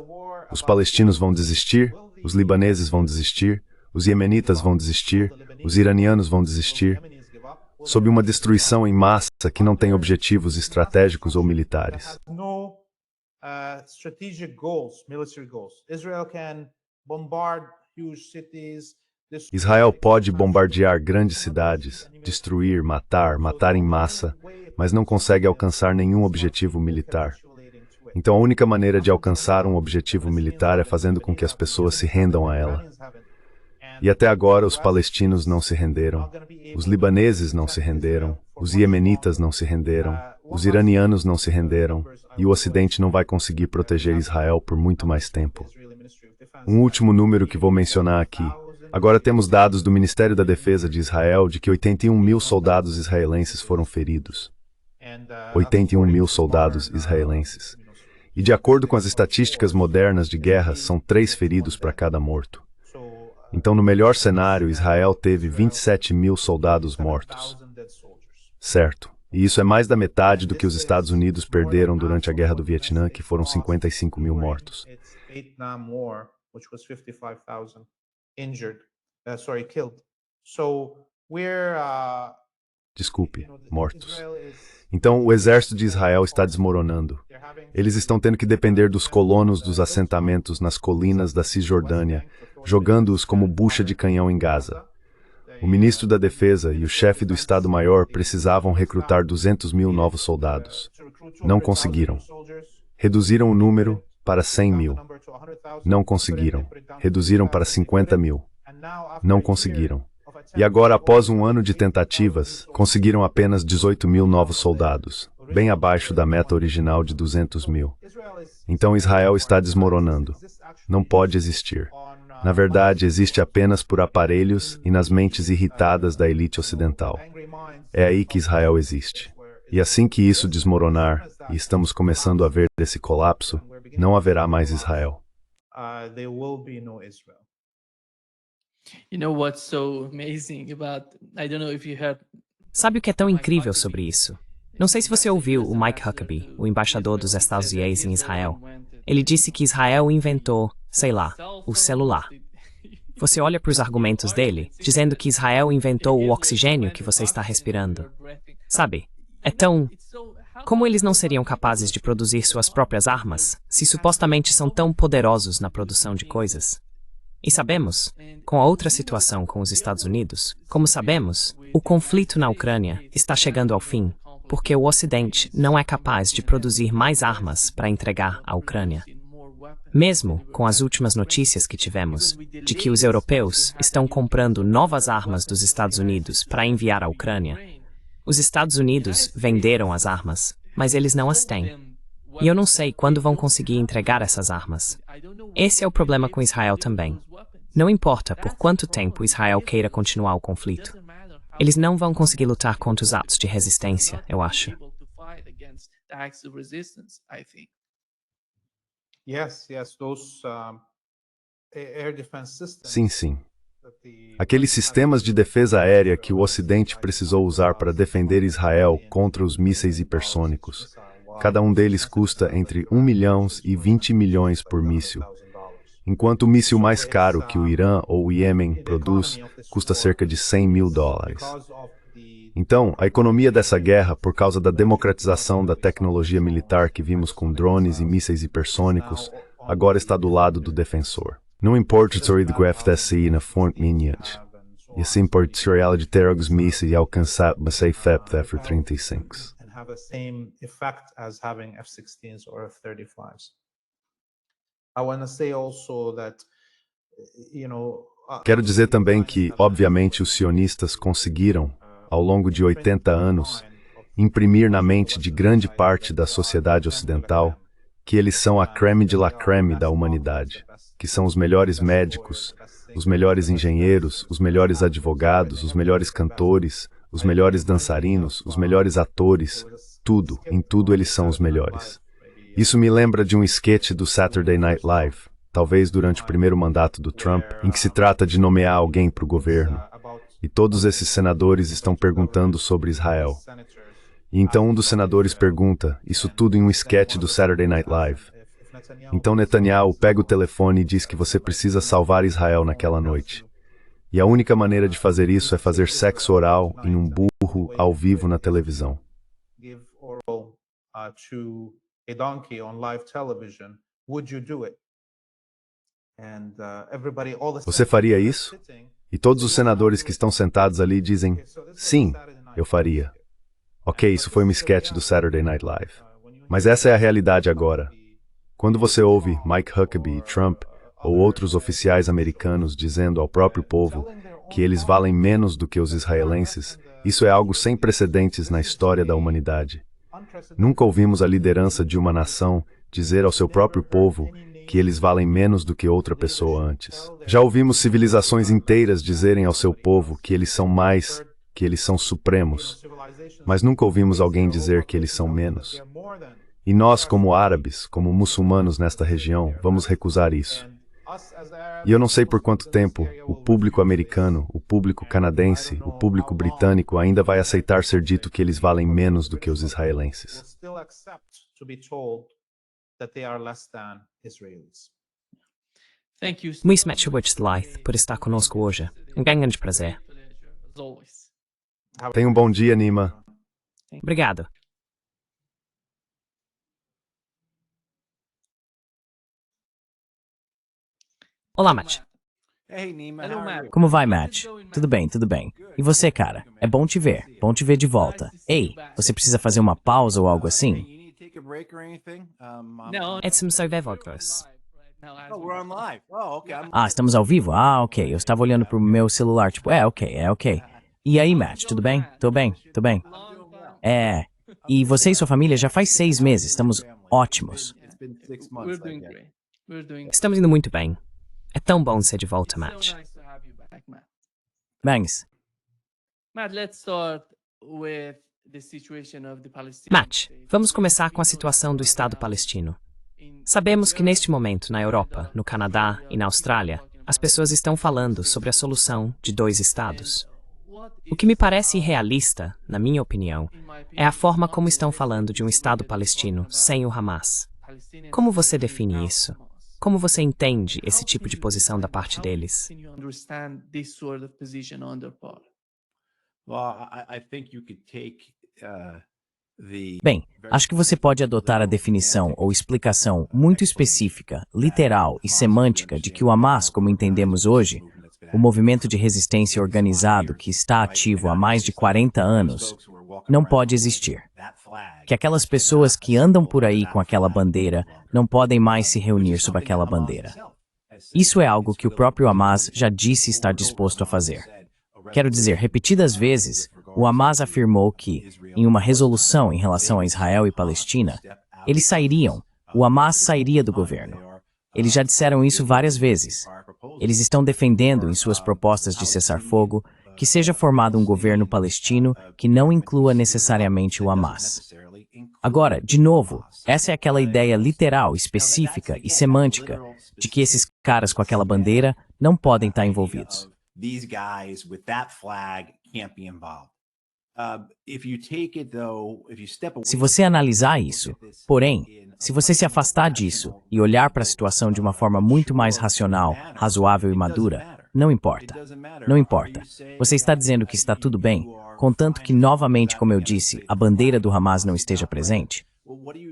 Os palestinos vão desistir, os libaneses vão desistir, os iemenitas vão desistir, os iranianos vão desistir, sob uma destruição em massa que não tem objetivos estratégicos ou militares. Strategic goals, military goals. Israel can bombard huge cities. Israel pode bombardear grandes cidades, destruir, matar em massa, mas não consegue alcançar nenhum objetivo militar. Então a única maneira de alcançar um objetivo militar é fazendo com que as pessoas se rendam a ela. E até agora os palestinos não se renderam, os libaneses não se renderam, os iemenitas não se renderam, os iranianos não se renderam, e o Ocidente não vai conseguir proteger Israel por muito mais tempo. Um último número que vou mencionar aqui. Agora temos dados do Ministério da Defesa de Israel de que 81 mil soldados israelenses foram feridos. 81 mil soldados israelenses. E de acordo com as estatísticas modernas de guerra, são 3 feridos para cada morto. Então, no melhor cenário, Israel teve 27 mil soldados mortos. Certo. E isso é mais da metade do que os Estados Unidos perderam durante a Guerra do Vietnã, que foram 55 mil mortos. Desculpe, mortos. Então, o exército de Israel está desmoronando. Eles estão tendo que depender dos colonos dos assentamentos nas colinas da Cisjordânia, jogando-os como bucha de canhão em Gaza. O ministro da Defesa e o chefe do Estado-Maior precisavam recrutar 200 mil novos soldados. Não conseguiram. Reduziram o número para 100 mil. Não conseguiram. Reduziram para 50 mil. Não conseguiram. E agora, após um ano de tentativas, conseguiram apenas 18 mil novos soldados, bem abaixo da meta original de 200 mil. Então Israel está desmoronando. Não pode existir. Na verdade, existe apenas por aparelhos e nas mentes irritadas da elite ocidental. É aí que Israel existe. E assim que isso desmoronar, e estamos começando a ver esse colapso, não haverá mais Israel. Sabe o que é tão incrível sobre isso? Não sei se você ouviu o Mike Huckabee, o embaixador dos Estados Unidos em Israel. Ele disse que Israel inventou, sei lá, o celular. Você olha para os argumentos dele, dizendo que Israel inventou o oxigênio que você está respirando. Sabe, é tão... Como eles não seriam capazes de produzir suas próprias armas, se supostamente são tão poderosos na produção de coisas? E sabemos, com a outra situação com os Estados Unidos, como sabemos, o conflito na Ucrânia está chegando ao fim, porque o Ocidente não é capaz de produzir mais armas para entregar à Ucrânia. Mesmo com as últimas notícias que tivemos, de que os europeus estão comprando novas armas dos Estados Unidos para enviar à Ucrânia, os Estados Unidos venderam as armas, mas eles não as têm. E eu não sei quando vão conseguir entregar essas armas. Esse é o problema com Israel também. Não importa por quanto tempo Israel queira continuar o conflito. Eles não vão conseguir lutar contra os atos de resistência, eu acho. Sim, sim. Aqueles sistemas de defesa aérea que o Ocidente precisou usar para defender Israel contra os mísseis hipersônicos. Cada um deles custa entre 1 milhão e 20 milhões por míssil, enquanto o míssil mais caro que o Irã ou o Iêmen produz custa cerca de 100 mil dólares. Então, a economia dessa guerra, por causa da democratização da tecnologia militar que vimos com drones e mísseis hipersônicos, agora está do lado do defensor. Não importa se o GFTC na fonte minhas, e assim importa se ela de ter os mísseis e alcançar uma safe F-35. Have the same effect as having F-16s or F-35s. I want to say also that, Quero dizer também que, obviamente, os sionistas conseguiram, ao longo de 80 anos, imprimir na mente de grande parte da sociedade ocidental que eles são a crème de la crème da humanidade, que são os melhores médicos, os melhores engenheiros, os melhores advogados, os melhores cantores, os melhores dançarinos, os melhores atores, tudo, em tudo eles são os melhores. Isso me lembra de um esquete do Saturday Night Live, talvez durante o primeiro mandato do Trump, em que se trata de nomear alguém para o governo, e todos esses senadores estão perguntando sobre Israel. E então um dos senadores pergunta, isso tudo em um esquete do Saturday Night Live. Então Netanyahu pega o telefone e diz que você precisa salvar Israel naquela noite. E a única maneira de fazer isso é fazer sexo oral em um burro ao vivo na televisão. give oral to a donkey on live television, would you do it? And everybody, all the Você faria isso? sitting, E todos os senadores que estão sentados ali dizem, sim, eu faria. Ok, isso foi um esquete do Saturday Night Live. Mas essa é a realidade agora. Quando você ouve Mike Huckabee e Trump, ou outros oficiais americanos dizendo ao próprio povo que eles valem menos do que os israelenses, isso é algo sem precedentes na história da humanidade. Nunca ouvimos a liderança de uma nação dizer ao seu próprio povo que eles valem menos do que outra pessoa antes. Já ouvimos civilizações inteiras dizerem ao seu povo que eles são mais, que eles são supremos, mas nunca ouvimos alguém dizer que eles são menos. E nós, como árabes, como muçulmanos nesta região, vamos recusar isso. E eu não sei por quanto tempo o público americano, o público canadense, o público britânico ainda vai aceitar ser dito que eles valem menos do que os israelenses. will still accept to be told that they are less than Israelis. Muito obrigado por estar conosco hoje. Um grande prazer. Tenha um bom dia, Nima. Obrigado. Olá, Matt. Como vai, Matt? Tudo bem, tudo bem. E você, cara? É bom te ver de volta. Ei, você precisa fazer uma pausa ou algo assim? Edson Sovevogus. Ah, estamos ao vivo? Ah, ok. Eu estava olhando pro meu celular, tipo, ok. E aí, Matt, tudo bem? Tô bem. E você e sua família já faz 6 meses, estamos ótimos. Estamos indo muito bem. É tão bom ser de volta, Matt. Bangs, Matt, vamos começar com a situação do Estado palestino. Sabemos que neste momento, na Europa, no Canadá e na Austrália, as pessoas estão falando sobre a solução de 2 estados. O que me parece irrealista, na minha opinião, é a forma como estão falando de um Estado palestino sem o Hamas. Como você define isso? Como você entende esse tipo de posição da parte deles? bem, acho que você pode adotar a definição ou explicação muito específica, literal e semântica de que o Hamas, como entendemos hoje, o movimento de resistência organizado que está ativo há mais de 40 anos, não pode existir. Que aquelas pessoas que andam por aí com aquela bandeira não podem mais se reunir sob aquela bandeira. Isso é algo que o próprio Hamas já disse estar disposto a fazer. Quero dizer, repetidas vezes, o Hamas afirmou que, em uma resolução em relação a Israel e Palestina, eles sairiam, o Hamas sairia do governo. Eles já disseram isso várias vezes. Eles estão defendendo, em suas propostas de cessar-fogo, que seja formado um governo palestino que não inclua necessariamente o Hamas. Agora, de novo, essa é aquela ideia literal, específica e semântica de que esses caras com aquela bandeira não podem estar envolvidos. Se você analisar isso, porém, se você se afastar disso e olhar para a situação de uma forma muito mais racional, razoável e madura, não importa. Não importa. Você está dizendo que está tudo bem, contanto que, novamente, como eu disse, a bandeira do Hamas não esteja presente?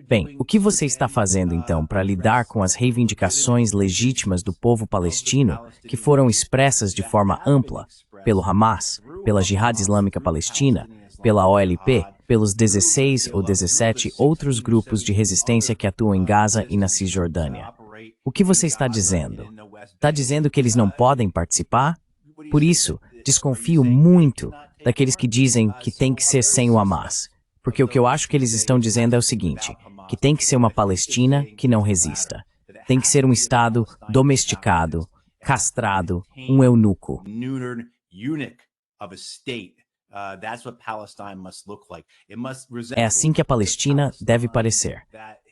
Bem, o que você está fazendo, então, para lidar com as reivindicações legítimas do povo palestino que foram expressas de forma ampla pelo Hamas, pela Jihad Islâmica Palestina, pela OLP, pelos 16 ou 17 outros grupos de resistência que atuam em Gaza e na Cisjordânia? O que você está dizendo? Está dizendo que eles não podem participar? Por isso, desconfio muito daqueles que dizem que tem que ser sem o Hamas. Porque o que eu acho que eles estão dizendo é o seguinte, que tem que ser uma Palestina que não resista. Tem que ser um Estado domesticado, castrado, um eunuco. É assim que a Palestina deve parecer.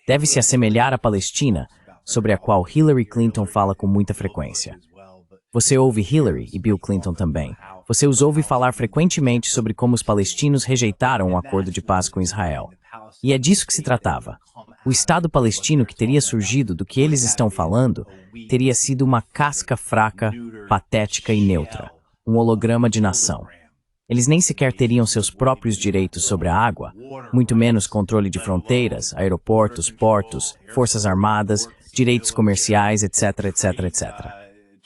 Deve se assemelhar à Palestina, sobre a qual Hillary Clinton fala com muita frequência. Você ouve Hillary e Bill Clinton também. Você os ouve falar frequentemente sobre como os palestinos rejeitaram o acordo de paz com Israel. E é disso que se tratava. O Estado palestino que teria surgido do que eles estão falando teria sido uma casca fraca, patética e neutra, um holograma de nação. Eles nem sequer teriam seus próprios direitos sobre a água, muito menos controle de fronteiras, aeroportos, portos, forças armadas, direitos comerciais, etc, etc, etc.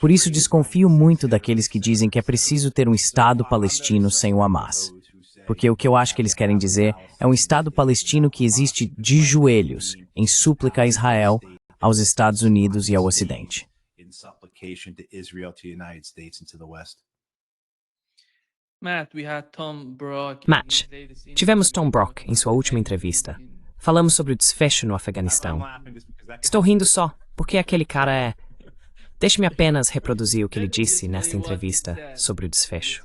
Por isso desconfio muito daqueles que dizem que é preciso ter um Estado palestino sem o Hamas. Porque o que eu acho que eles querem dizer é um Estado palestino que existe de joelhos, em súplica a Israel, aos Estados Unidos e ao Ocidente. Matt, tivemos Tom Brock em sua última entrevista. Falamos sobre o desfecho no Afeganistão. Estou rindo só, porque aquele cara é... Deixe-me apenas reproduzir o que ele disse nesta entrevista sobre o desfecho.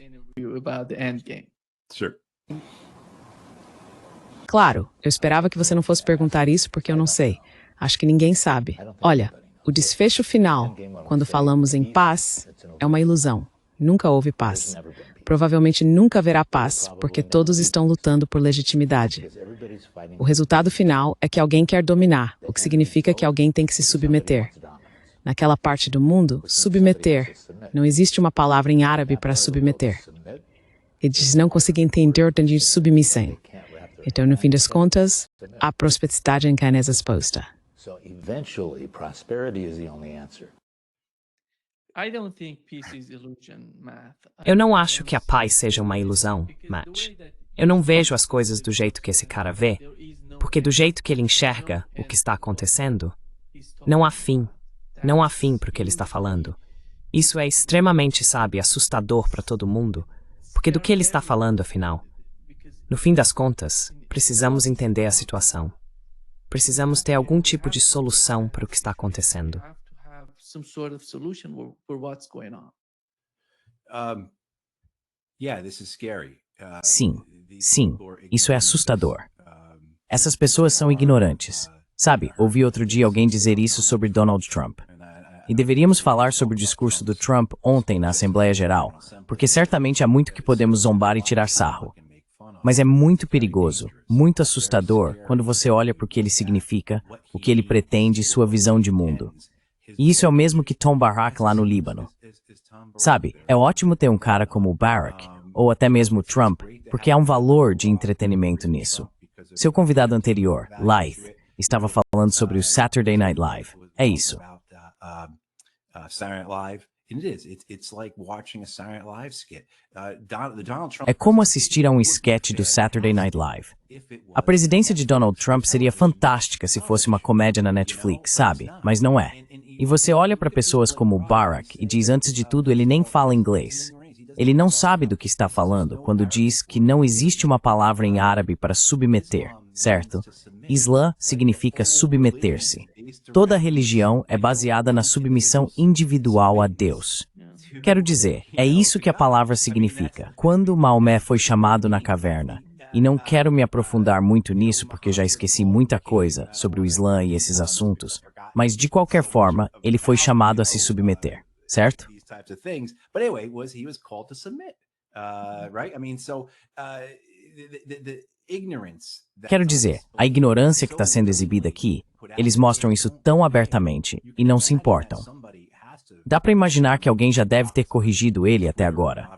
Claro, eu esperava que você não fosse perguntar isso porque eu não sei. Acho que ninguém sabe. Olha, o desfecho final, quando falamos em paz, é uma ilusão. Nunca houve paz. Provavelmente nunca haverá paz, porque todos estão lutando por legitimidade. O resultado final é que alguém quer dominar, o que significa que alguém tem que se submeter. Naquela parte do mundo, submeter. Não existe uma palavra em árabe para submeter. Eles não conseguem entender o de submissão. Então, no fim das contas, a prosperidade em quem é resposta. Eu não acho que a paz seja uma ilusão, Matt. Eu não vejo as coisas do jeito que esse cara vê, porque do jeito que ele enxerga o que está acontecendo, não há fim. Não há fim para o que ele está falando. Isso é extremamente, assustador para todo mundo, porque do que ele está falando, afinal? No fim das contas, precisamos entender a situação. Precisamos ter algum tipo de solução para o que está acontecendo. Sim, isso é assustador. Essas pessoas são ignorantes. Sabe, ouvi outro dia alguém dizer isso sobre Donald Trump. E deveríamos falar sobre o discurso do Trump ontem na Assembleia Geral, porque certamente há muito que podemos zombar e tirar sarro. Mas é muito perigoso, muito assustador quando você olha para o que ele significa, o que ele pretende e sua visão de mundo. E isso é o mesmo que Tom Barak lá no Líbano. Sabe, é ótimo ter um cara como o Barak, ou até mesmo o Trump, porque há um valor de entretenimento nisso. Seu convidado anterior, Laith, estava falando sobre o Saturday Night Live. É isso. É como assistir a um sketch do Saturday Night Live. A presidência de Donald Trump seria fantástica se fosse uma comédia na Netflix, sabe? Mas não é. E você olha para pessoas como o Barak e diz, antes de tudo, ele nem fala inglês. Ele não sabe do que está falando quando diz que não existe uma palavra em árabe para submeter, certo? Islã significa submeter-se. Toda religião é baseada na submissão individual a Deus. Quero dizer, é isso que a palavra significa. Quando Maomé foi chamado na caverna, e não quero me aprofundar muito nisso porque já esqueci muita coisa sobre o Islã e esses assuntos, mas de qualquer forma, ele foi chamado a se submeter, certo? Quero dizer, a ignorância que está sendo exibida aqui, eles mostram isso tão abertamente e não se importam. Dá para imaginar que alguém já deve ter corrigido ele até agora.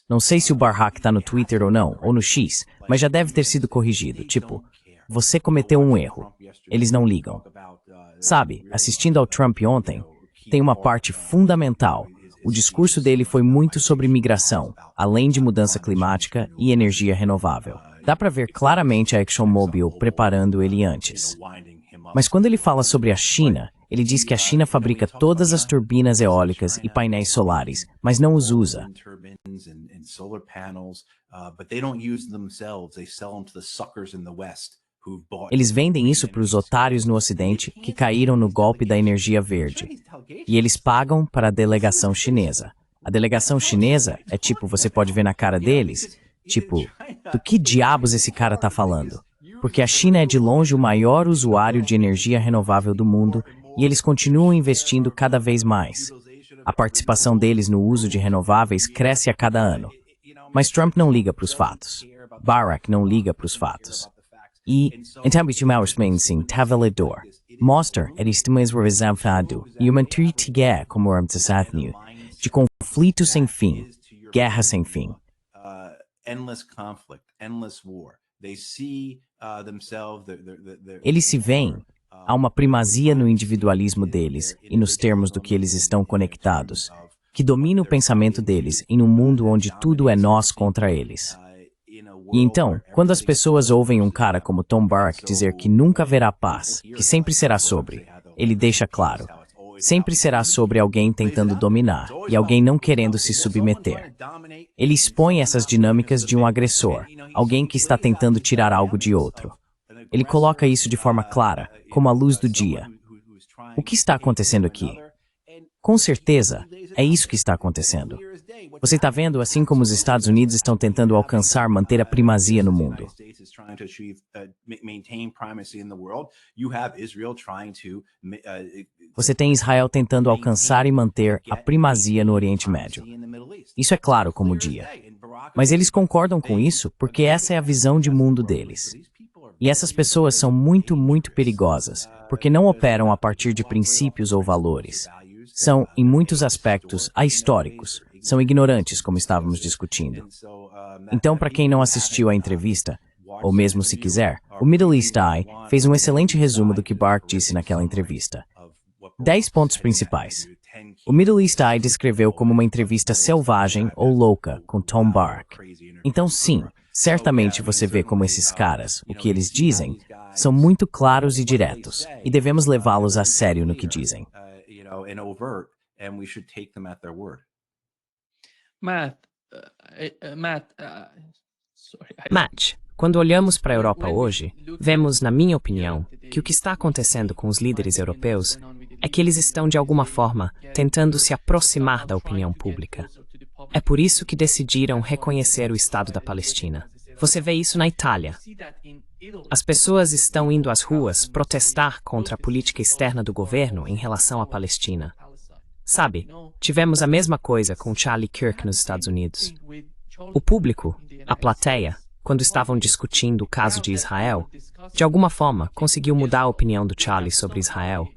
Não sei se o Barak está no Twitter ou não, ou no X, mas já deve ter sido corrigido. Tipo, você cometeu um erro. Eles não ligam. Sabe, assistindo ao Trump ontem, tem uma parte fundamental. O discurso dele foi muito sobre migração, além de mudança climática e energia renovável. Dá para ver claramente a ExxonMobil preparando ele antes. Mas quando ele fala sobre a China, Ele diz que a China fabrica todas as turbinas eólicas e painéis solares, mas não os usa. Eles vendem isso para os otários no Ocidente que caíram no golpe da energia verde. E eles pagam para a delegação chinesa. A delegação chinesa é tipo, você pode ver na cara deles, tipo, do que diabos esse cara tá falando? Porque a China é de longe o maior usuário de energia renovável do mundo e eles continuam investindo cada vez mais. A participação deles no uso de renováveis cresce a cada ano. Mas Trump não liga para os fatos. Barack não liga para os fatos. E, então, sim, tavalador. Mostra, estamos reservado e uma tritiga como de conflito sem fim, guerra sem fim. Eles se veem, há uma primazia no individualismo deles e nos termos do que eles estão conectados, que domina o pensamento deles em um mundo onde tudo é nós contra eles. E então, quando as pessoas ouvem um cara como Tom Barrack dizer que nunca haverá paz, que sempre será sobre, ele deixa claro, sempre será sobre alguém tentando dominar e alguém não querendo se submeter. Ele expõe essas dinâmicas de um agressor, alguém que está tentando tirar algo de outro. Ele coloca isso de forma clara, como a luz do dia. O que está acontecendo aqui? Com certeza, é isso que está acontecendo. Você está vendo, assim como os Estados Unidos estão tentando alcançar, manter a primazia no mundo. Você tem Israel tentando alcançar e manter a primazia no Oriente Médio. Isso é claro como o dia. Mas eles concordam com isso porque essa é a visão de mundo deles. E essas pessoas são muito, muito perigosas, porque não operam a partir de princípios ou valores. São, em muitos aspectos, ahistóricos. São ignorantes, como estávamos discutindo. Então, para quem não assistiu à entrevista, ou mesmo se quiser, o Middle East Eye fez um excelente resumo do que Barrack disse naquela entrevista. 10 pontos principais. O Middle East Eye descreveu como uma entrevista selvagem ou louca com Tom Barrack. Então, sim, certamente você vê como esses caras, o que eles dizem, são muito claros e diretos, e devemos levá-los a sério no que dizem. Matt, quando olhamos para a Europa hoje, vemos, na minha opinião, que o que está acontecendo com os líderes europeus é que eles estão, de alguma forma, tentando se aproximar da opinião pública. É por isso que decidiram reconhecer o Estado da Palestina. Você vê isso na Itália. As pessoas estão indo às ruas protestar contra a política externa do governo em relação à Palestina. Sabe, tivemos a mesma coisa com Charlie Kirk nos Estados Unidos. O público, a plateia, quando estavam discutindo o caso de Israel, de alguma forma conseguiu mudar a opinião do Charlie sobre Israel.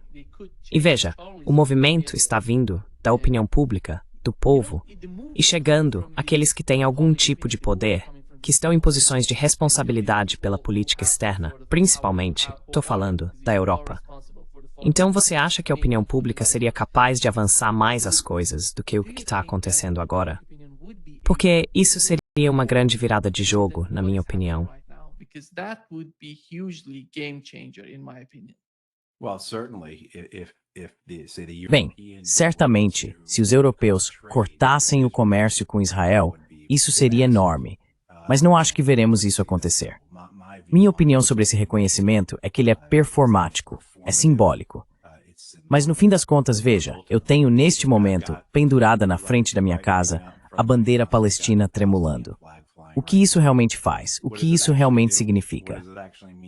E veja, o movimento está vindo da opinião pública, do povo, e chegando àqueles que têm algum tipo de poder, que estão em posições de responsabilidade pela política externa, principalmente, estou falando, da Europa. Então você acha que a opinião pública seria capaz de avançar mais as coisas do que o que está acontecendo agora? Porque isso seria uma grande virada de jogo, na minha opinião. Bem, certamente, se os europeus cortassem o comércio com Israel, isso seria enorme. Mas não acho que veremos isso acontecer. Minha opinião sobre esse reconhecimento é que ele é performático, é simbólico. Mas no fim das contas, veja, eu tenho neste momento, pendurada na frente da minha casa, a bandeira palestina tremulando. O que isso realmente faz? O que isso realmente significa?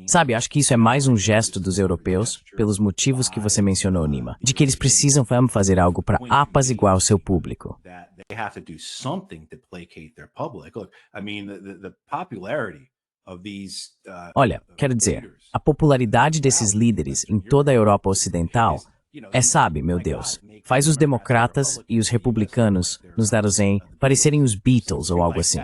Sabe, acho que isso é mais um gesto dos europeus, pelos motivos que você mencionou, Nima, de que eles precisam fazer algo para apaziguar o seu público. Olha, quero dizer, a popularidade desses líderes em toda a Europa Ocidental sabe, meu Deus, faz os democratas e os republicanos, nos Daruzem, parecerem os Beatles ou algo assim.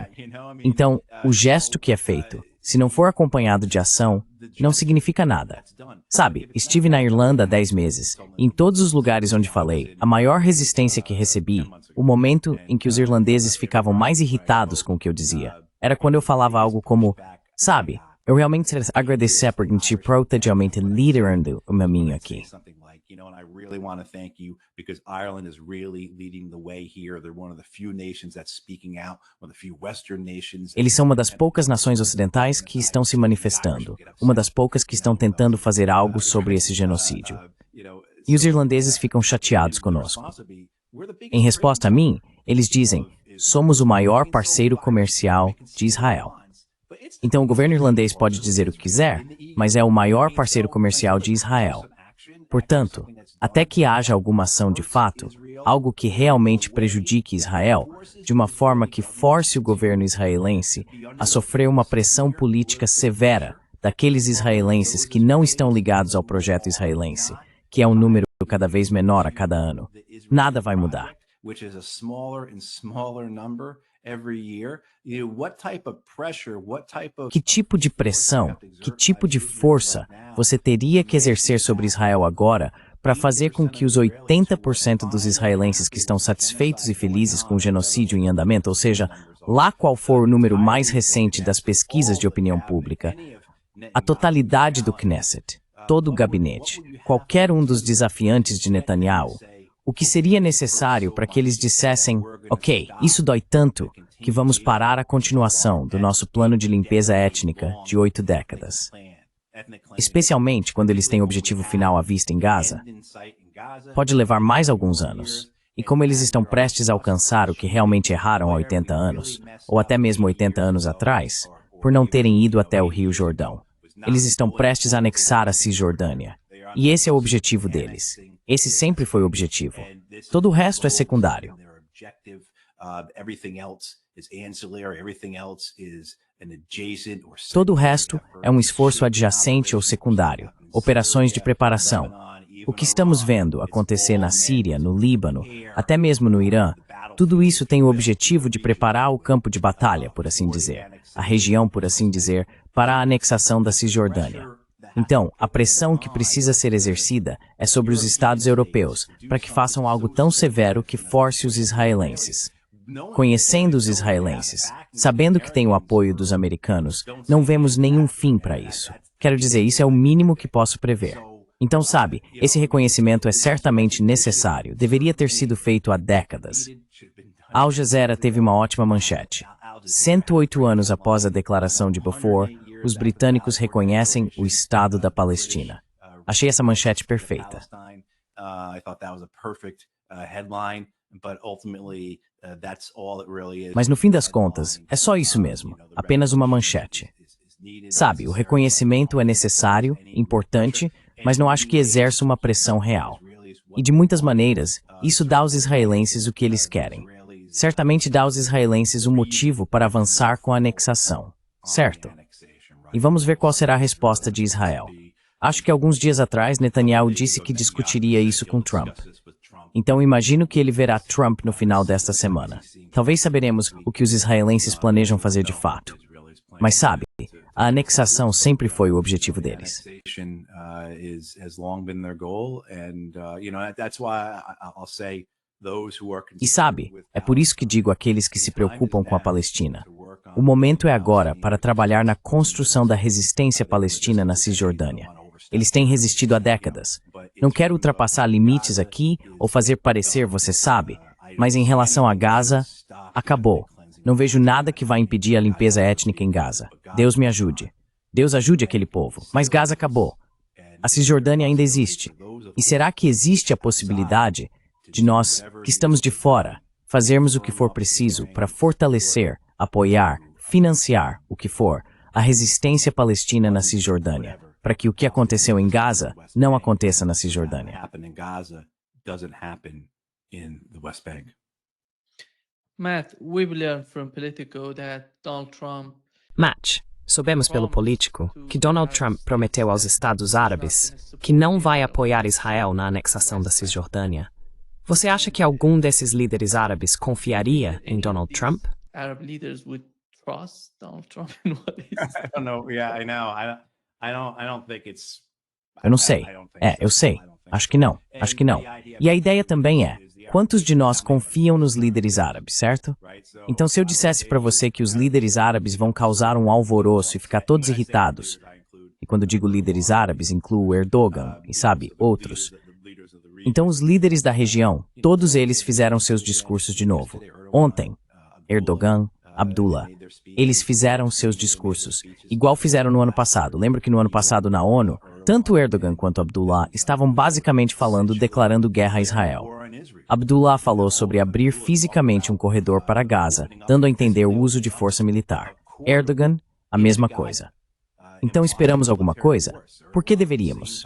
Então, o gesto que é feito, se não for acompanhado de ação, não significa nada. Sabe, estive na Irlanda há 10 meses, e em todos os lugares onde falei, a maior resistência que recebi, o momento em que os irlandeses ficavam mais irritados com o que eu dizia, era quando eu falava algo como, sabe, eu realmente agradecer por te protegidamente liderando o caminho aqui. And I really want to thank you because Ireland is really leading the way here. They're one of the few nations that's speaking out, one of the few Western nations. Eles são uma das poucas nações ocidentais que estão se manifestando, uma das poucas que estão tentando fazer algo sobre esse genocídio. E os irlandeses ficam chateados conosco. Em resposta a mim, eles dizem: somos o maior parceiro comercial de Israel. Então o governo irlandês pode dizer o que quiser, mas é o maior parceiro comercial de Israel. Portanto, até que haja alguma ação de fato, algo que realmente prejudique Israel, de uma forma que force o governo israelense a sofrer uma pressão política severa daqueles israelenses que não estão ligados ao projeto israelense, que é um número cada vez menor a cada ano, nada vai mudar. Que tipo de pressão, que tipo de força você teria que exercer sobre Israel agora para fazer com que os 80% dos israelenses que estão satisfeitos e felizes com o genocídio em andamento, ou seja, lá qual for o número mais recente das pesquisas de opinião pública, a totalidade do Knesset, todo o gabinete, qualquer um dos desafiantes de Netanyahu, o que seria necessário para que eles dissessem: ok, isso dói tanto que vamos parar a continuação do nosso plano de limpeza étnica de 8 décadas. Especialmente quando eles têm o objetivo final à vista em Gaza. Pode levar mais alguns anos. E como eles estão prestes a alcançar o que realmente erraram há 80 anos, ou até mesmo 80 anos atrás, por não terem ido até o Rio Jordão. Eles estão prestes a anexar a Cisjordânia. E esse é o objetivo deles. Esse sempre foi o objetivo. Todo o resto é secundário. Todo o resto é um esforço adjacente ou secundário, operações de preparação. O que estamos vendo acontecer na Síria, no Líbano, até mesmo no Irã, tudo isso tem o objetivo de preparar o campo de batalha, por assim dizer, a região, por assim dizer, para a anexação da Cisjordânia. Então, a pressão que precisa ser exercida é sobre os Estados europeus, para que façam algo tão severo que force os israelenses. Conhecendo os israelenses, sabendo que tem o apoio dos americanos, não vemos nenhum fim para isso. Quero dizer, isso é o mínimo que posso prever. Então, sabe, esse reconhecimento é certamente necessário, deveria ter sido feito há décadas. Al Jazeera teve uma ótima manchete. 108 anos após a declaração de Balfour, os britânicos reconhecem o Estado da Palestina. Achei essa manchete perfeita. Mas no fim das contas, é só isso mesmo, apenas uma manchete. Sabe, o reconhecimento é necessário, importante, mas não acho que exerça uma pressão real. E de muitas maneiras, isso dá aos israelenses o que eles querem. Certamente dá aos israelenses um motivo para avançar com a anexação, certo? E vamos ver qual será a resposta de Israel. Acho que alguns dias atrás Netanyahu disse que discutiria isso com Trump. Então imagino que ele verá Trump no final desta semana. Talvez saberemos o que os israelenses planejam fazer de fato. Mas sabe, a anexação sempre foi o objetivo deles. E sabe, é por isso que digo àqueles que se preocupam com a Palestina. O momento é agora para trabalhar na construção da resistência palestina na Cisjordânia. Eles têm resistido há décadas. Não quero ultrapassar limites aqui ou fazer parecer, você sabe, mas em relação a Gaza, acabou. Não vejo nada que vá impedir a limpeza étnica em Gaza. Deus me ajude. Deus ajude aquele povo. Mas Gaza acabou. A Cisjordânia ainda existe. E será que existe a possibilidade de nós, que estamos de fora, fazermos o que for preciso para fortalecer, apoiar, financiar, o que for, a resistência palestina na Cisjordânia, para que o que aconteceu em Gaza não aconteça na Cisjordânia? Matt, soubemos pelo político que Donald Trump prometeu aos Estados Árabes que não vai apoiar Israel na anexação da Cisjordânia. Você acha que algum desses líderes árabes confiaria em Donald Trump? Eu não sei. Eu sei. Acho que não. Acho que não. E a ideia também é, quantos de nós confiam nos líderes árabes, certo? Então, se eu dissesse para você que os líderes árabes vão causar um alvoroço e ficar todos irritados, e quando digo líderes árabes, incluo Erdogan e, sabe, outros, Então os líderes da região, todos eles fizeram seus discursos de novo. Ontem, Erdogan, Abdullah, eles fizeram seus discursos, igual fizeram no ano passado. Lembra que no ano passado na ONU, tanto Erdogan quanto Abdullah estavam basicamente declarando guerra a Israel. Abdullah falou sobre abrir fisicamente um corredor para Gaza, dando a entender o uso de força militar. Erdogan, a mesma coisa. Então esperamos alguma coisa? Por que deveríamos?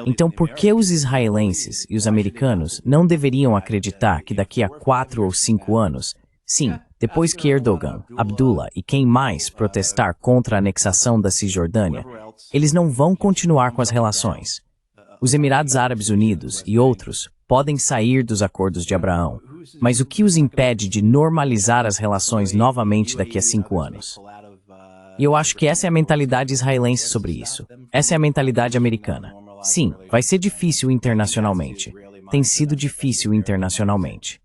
Então por que os israelenses e os americanos não deveriam acreditar que daqui a 4 ou 5 anos, sim, depois que Erdogan, Abdullah e quem mais protestar contra a anexação da Cisjordânia, eles não vão continuar com as relações? Os Emirados Árabes Unidos e outros podem sair dos acordos de Abraão, mas o que os impede de normalizar as relações novamente daqui a 5 anos? E eu acho que essa é a mentalidade israelense sobre isso. Essa é a mentalidade americana. Sim, vai ser difícil internacionalmente. Tem sido difícil internacionalmente.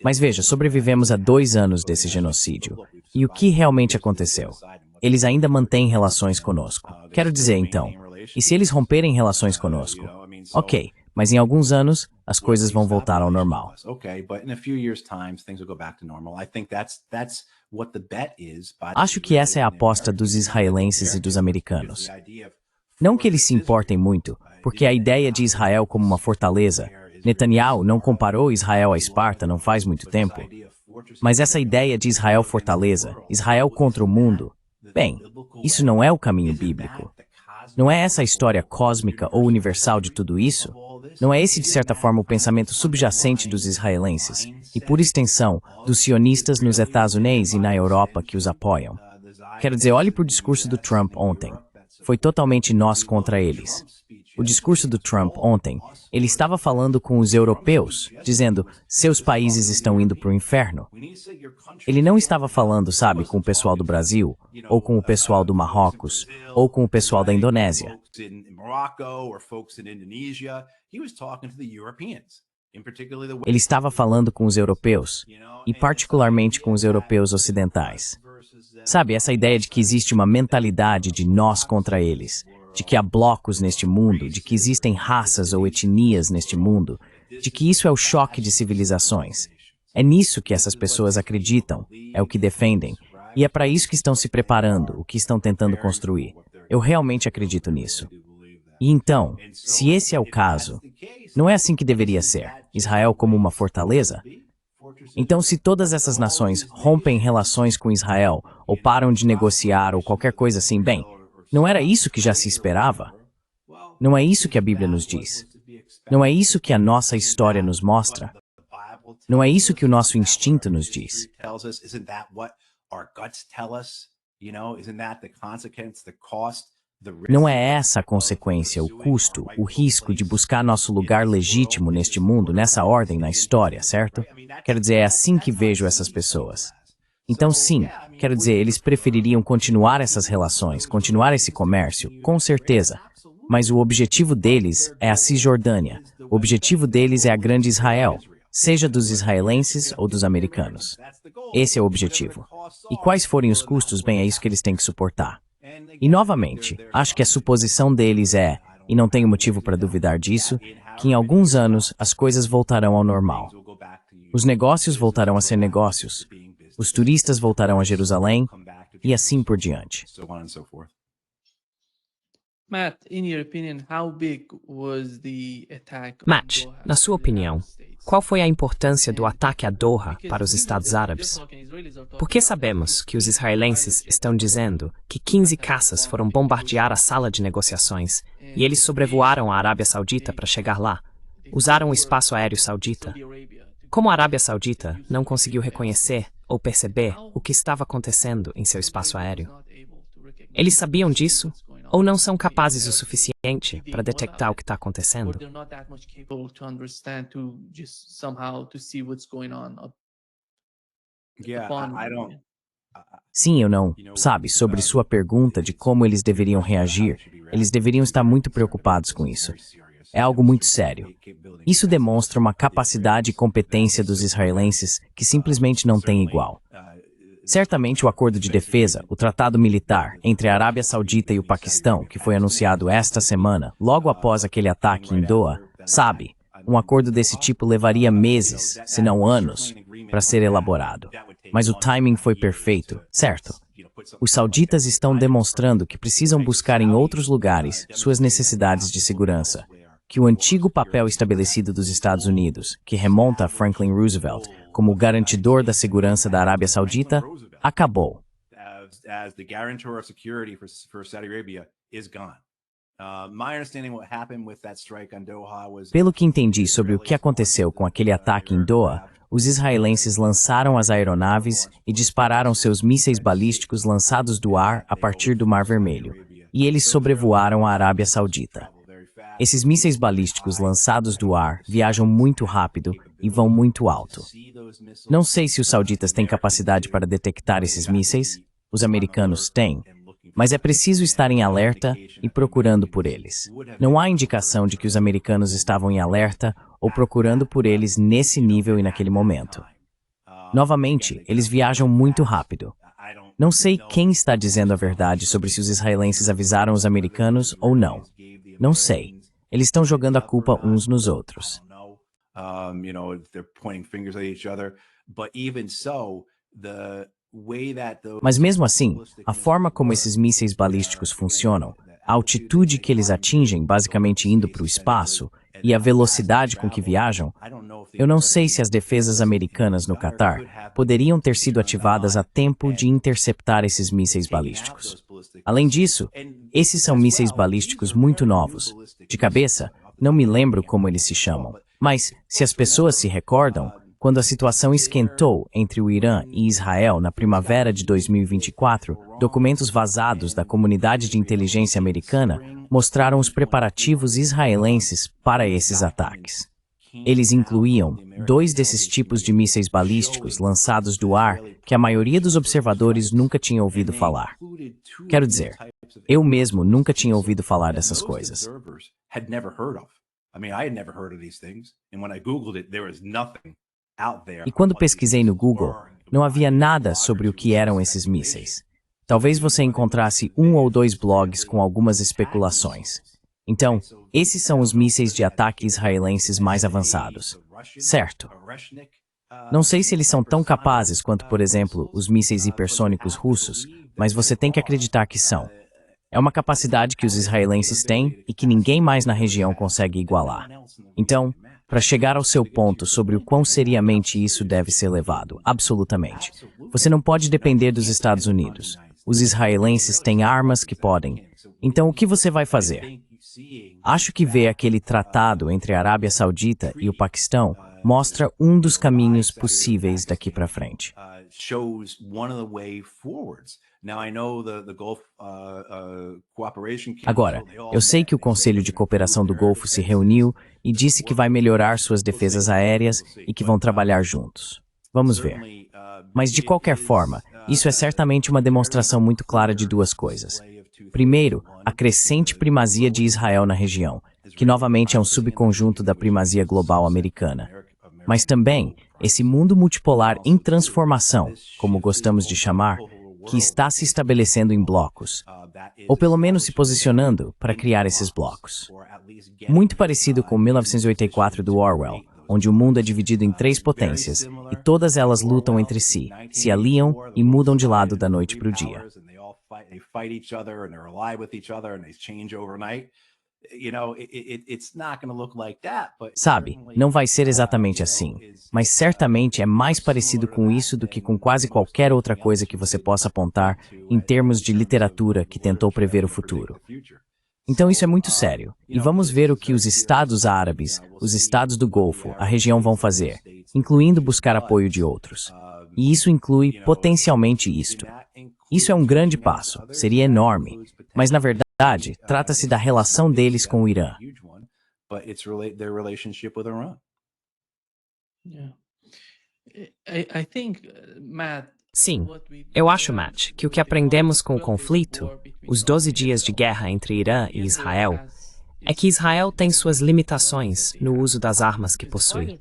Mas veja, sobrevivemos a 2 anos desse genocídio. E o que realmente aconteceu? Eles ainda mantêm relações conosco. Quero dizer, então, e se eles romperem relações conosco? Ok, mas em alguns anos, as coisas vão voltar ao normal. Acho que essa é a aposta dos israelenses e dos americanos. Não que eles se importem muito, porque a ideia de Israel como uma fortaleza, Netanyahu não comparou Israel a Esparta não faz muito tempo, mas essa ideia de Israel fortaleza, Israel contra o mundo, bem, isso não é o caminho bíblico. Não é essa a história cósmica ou universal de tudo isso? Não é esse, de certa forma, o pensamento subjacente dos israelenses, e por extensão, dos sionistas nos Estados Unidos e na Europa que os apoiam? Quero dizer, olhe para o discurso do Trump ontem. Foi totalmente nós contra eles. O discurso do Trump ontem, ele estava falando com os europeus, dizendo, seus países estão indo para o inferno. Ele não estava falando, sabe, com o pessoal do Brasil, ou com o pessoal do Marrocos, ou com o pessoal da Indonésia. Ele estava falando com os europeus, e particularmente com os europeus ocidentais. Sabe, essa ideia de que existe uma mentalidade de nós contra eles, de que há blocos neste mundo, de que existem raças ou etnias neste mundo, de que isso é o choque de civilizações. É nisso que essas pessoas acreditam, é o que defendem, e é para isso que estão se preparando, o que estão tentando construir. Eu realmente acredito nisso. E então, se esse é o caso, não é assim que deveria ser? Israel como uma fortaleza? Então, se todas essas nações rompem relações com Israel, ou param de negociar, ou qualquer coisa assim, bem, não era isso que já se esperava? Não é isso que a Bíblia nos diz? Não é isso que a nossa história nos mostra? Não é isso que o nosso instinto nos diz? Não é essa a consequência, o custo, o risco de buscar nosso lugar legítimo neste mundo, nessa ordem na história, certo? Quero dizer, é assim que vejo essas pessoas. Então sim, quero dizer, eles prefeririam continuar essas relações, continuar esse comércio, com certeza. Mas o objetivo deles é a Cisjordânia. O objetivo deles é a grande Israel, seja dos israelenses ou dos americanos. Esse é o objetivo. E quais forem os custos, bem, é isso que eles têm que suportar. E novamente, acho que a suposição deles é, e não tenho motivo para duvidar disso, que em alguns anos as coisas voltarão ao normal. Os negócios voltarão a ser negócios. Os turistas voltarão a Jerusalém, e assim por diante. Matt, na sua opinião, qual foi a importância do ataque a Doha para os Estados Árabes? Por que sabemos que os israelenses estão dizendo que 15 caças foram bombardear a sala de negociações e eles sobrevoaram a Arábia Saudita para chegar lá? Usaram o espaço aéreo saudita? Como a Arábia Saudita não conseguiu reconhecer ou perceber o que estava acontecendo em seu espaço aéreo? Eles sabiam disso? Ou não são capazes o suficiente para detectar o que está acontecendo? Sim, eu não. Sabe, sobre sua pergunta de como eles deveriam reagir, eles deveriam estar muito preocupados com isso. É algo muito sério. Isso demonstra uma capacidade e competência dos israelenses que simplesmente não tem igual. Certamente o acordo de defesa, o tratado militar entre a Arábia Saudita e o Paquistão, que foi anunciado esta semana, logo após aquele ataque em Doha, sabe, um acordo desse tipo levaria meses, se não anos, para ser elaborado. Mas o timing foi perfeito, certo? Os sauditas estão demonstrando que precisam buscar em outros lugares suas necessidades de segurança, que o antigo papel estabelecido dos Estados Unidos, que remonta a Franklin Roosevelt como o garantidor da segurança da Arábia Saudita, acabou. Pelo que entendi sobre o que aconteceu com aquele ataque em Doha, os israelenses lançaram as aeronaves e dispararam seus mísseis balísticos lançados do ar a partir do Mar Vermelho, e eles sobrevoaram a Arábia Saudita. Esses mísseis balísticos lançados do ar viajam muito rápido e vão muito alto. Não sei se os sauditas têm capacidade para detectar esses mísseis, os americanos têm, mas é preciso estar em alerta e procurando por eles. Não há indicação de que os americanos estavam em alerta ou procurando por eles nesse nível e naquele momento. Novamente, eles viajam muito rápido. Não sei quem está dizendo a verdade sobre se os israelenses avisaram os americanos ou não. Não sei. Eles estão jogando a culpa uns nos outros. Mas mesmo assim, a forma como esses mísseis balísticos funcionam, a altitude que eles atingem, basicamente indo para o espaço, e a velocidade com que viajam, eu não sei se as defesas americanas no Catar poderiam ter sido ativadas a tempo de interceptar esses mísseis balísticos. Além disso, esses são mísseis balísticos muito novos. De cabeça, não me lembro como eles se chamam. Mas, se as pessoas se recordam, quando a situação esquentou entre o Irã e Israel na primavera de 2024, documentos vazados da comunidade de inteligência americana mostraram os preparativos israelenses para esses ataques. Eles incluíam 2 desses tipos de mísseis balísticos lançados do ar que a maioria dos observadores nunca tinha ouvido falar. Quero dizer, eu mesmo nunca tinha ouvido falar dessas coisas. E quando pesquisei no Google, não havia nada sobre o que eram esses mísseis. Talvez você encontrasse 1 ou 2 blogs com algumas especulações. Então, esses são os mísseis de ataque israelenses mais avançados. Certo. Não sei se eles são tão capazes quanto, por exemplo, os mísseis hipersônicos russos, mas você tem que acreditar que são. É uma capacidade que os israelenses têm e que ninguém mais na região consegue igualar. Então, para chegar ao seu ponto sobre o quão seriamente isso deve ser levado, absolutamente. Você não pode depender dos Estados Unidos. Os israelenses têm armas que podem. Então, o que você vai fazer? Acho que ver aquele tratado entre a Arábia Saudita e o Paquistão mostra um dos caminhos possíveis daqui para frente. Agora, eu sei que o Conselho de Cooperação do Golfo se reuniu e disse que vai melhorar suas defesas aéreas e que vão trabalhar juntos. Vamos ver. Mas, de qualquer forma, isso é certamente uma demonstração muito clara de 2 coisas. Primeiro, a crescente primazia de Israel na região, que novamente é um subconjunto da primazia global americana. Mas também, esse mundo multipolar em transformação, como gostamos de chamar, que está se estabelecendo em blocos, ou pelo menos se posicionando para criar esses blocos. Muito parecido com 1984 do Orwell, onde o mundo é dividido em 3 potências, e todas elas lutam entre si, se aliam e mudam de lado da noite para o dia. Sabe, não vai ser exatamente assim, mas certamente é mais parecido com isso do que com quase qualquer outra coisa que você possa apontar em termos de literatura que tentou prever o futuro. Então isso é muito sério, e vamos ver o que os Estados Árabes, os Estados do Golfo, a região vão fazer, incluindo buscar apoio de outros. E isso inclui potencialmente isto. Isso é um grande passo, seria enorme, mas na verdade, trata-se da relação deles com o Irã. Sim, eu acho, Matt, que o que aprendemos com o conflito, os 12 dias de guerra entre Irã e Israel, é que Israel tem suas limitações no uso das armas que possui.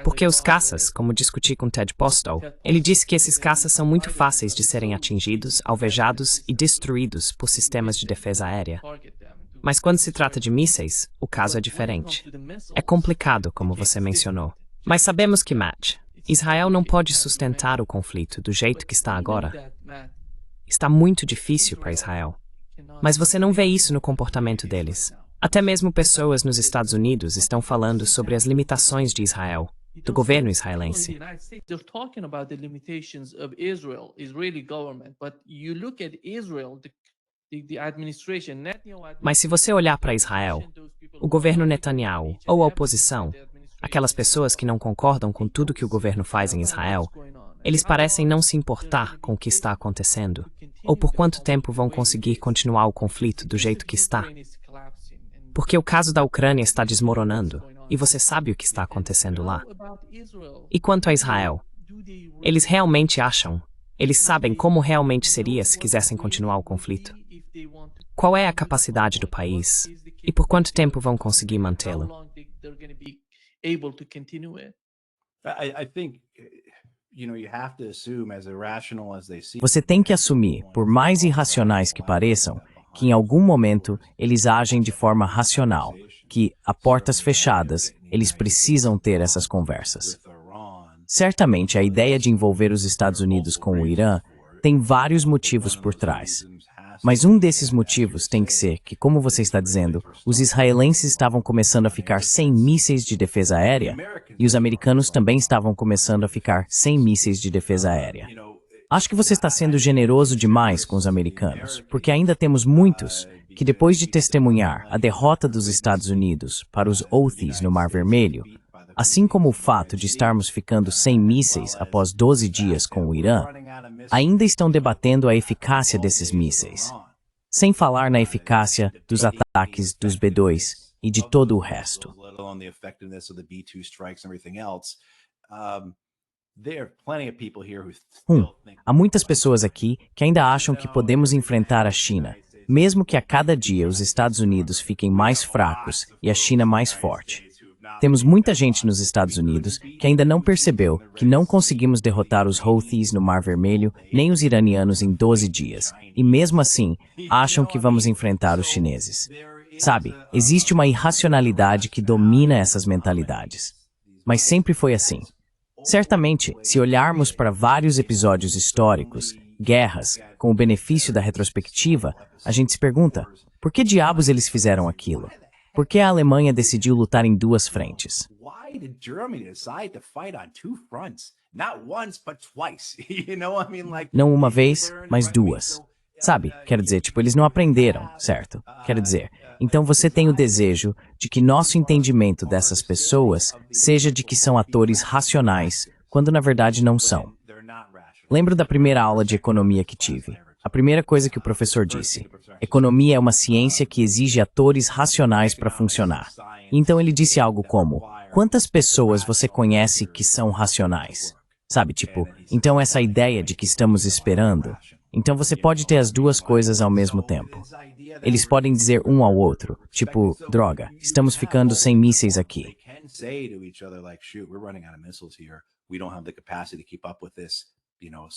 Porque os caças, como discuti com Ted Postol, ele disse que esses caças são muito fáceis de serem atingidos, alvejados e destruídos por sistemas de defesa aérea. Mas quando se trata de mísseis, o caso é diferente. É complicado, como você mencionou. Mas sabemos que, Matt, Israel não pode sustentar o conflito do jeito que está agora. Está muito difícil para Israel. Mas você não vê isso no comportamento deles. Até mesmo pessoas nos Estados Unidos estão falando sobre as limitações de Israel, do governo israelense. They're talking about the limitations of Israel, Israeli government, but you look at Israel, the administration, Netanyahu Mas se você olhar para Israel, o governo Netanyahu, ou a oposição, aquelas pessoas que não concordam com tudo que o governo faz em Israel, eles parecem não se importar com o que está acontecendo, ou por quanto tempo vão conseguir continuar o conflito do jeito que está. Porque o caso da Ucrânia está desmoronando, e você sabe o que está acontecendo lá. E quanto a Israel, eles realmente acham, eles sabem como realmente seria se quisessem continuar o conflito? Qual é a capacidade do país, e por quanto tempo vão conseguir mantê-lo? Você tem que assumir, por mais irracionais que pareçam, que em algum momento eles agem de forma racional, que, a portas fechadas, eles precisam ter essas conversas. Certamente, a ideia de envolver os Estados Unidos com o Irã tem vários motivos por trás. Mas um desses motivos tem que ser que, como você está dizendo, os israelenses estavam começando a ficar sem mísseis de defesa aérea e os americanos também estavam começando a ficar sem mísseis de defesa aérea. Acho que você está sendo generoso demais com os americanos, porque ainda temos muitos que, depois de testemunhar a derrota dos Estados Unidos para os Houthis no Mar Vermelho, assim como o fato de estarmos ficando sem mísseis após 12 dias com o Irã, ainda estão debatendo a eficácia desses mísseis, sem falar na eficácia dos ataques dos B-2 e de todo o resto. Há muitas pessoas aqui que ainda acham que podemos enfrentar a China, mesmo que a cada dia os Estados Unidos fiquem mais fracos e a China mais forte. Temos muita gente nos Estados Unidos que ainda não percebeu que não conseguimos derrotar os Houthis no Mar Vermelho nem os iranianos em 12 dias, e mesmo assim acham que vamos enfrentar os chineses. Sabe, existe uma irracionalidade que domina essas mentalidades. Mas sempre foi assim. Certamente, se olharmos para vários episódios históricos, guerras, com o benefício da retrospectiva, a gente se pergunta, por que diabos eles fizeram aquilo? Por que a Alemanha decidiu lutar em duas frentes? Não uma vez, mas duas. Sabe, quero dizer, eles não aprenderam, certo? Quero dizer, então você tem o desejo de que nosso entendimento dessas pessoas seja de que são atores racionais, quando na verdade não são. Lembro da primeira aula de economia que tive. A primeira coisa que o professor disse, economia é uma ciência que exige atores racionais para funcionar. Então ele disse algo como, quantas pessoas você conhece que são racionais? Sabe, então essa ideia de que estamos esperando. Então você pode ter as duas coisas ao mesmo tempo. Eles podem dizer um ao outro, droga, estamos ficando sem mísseis aqui.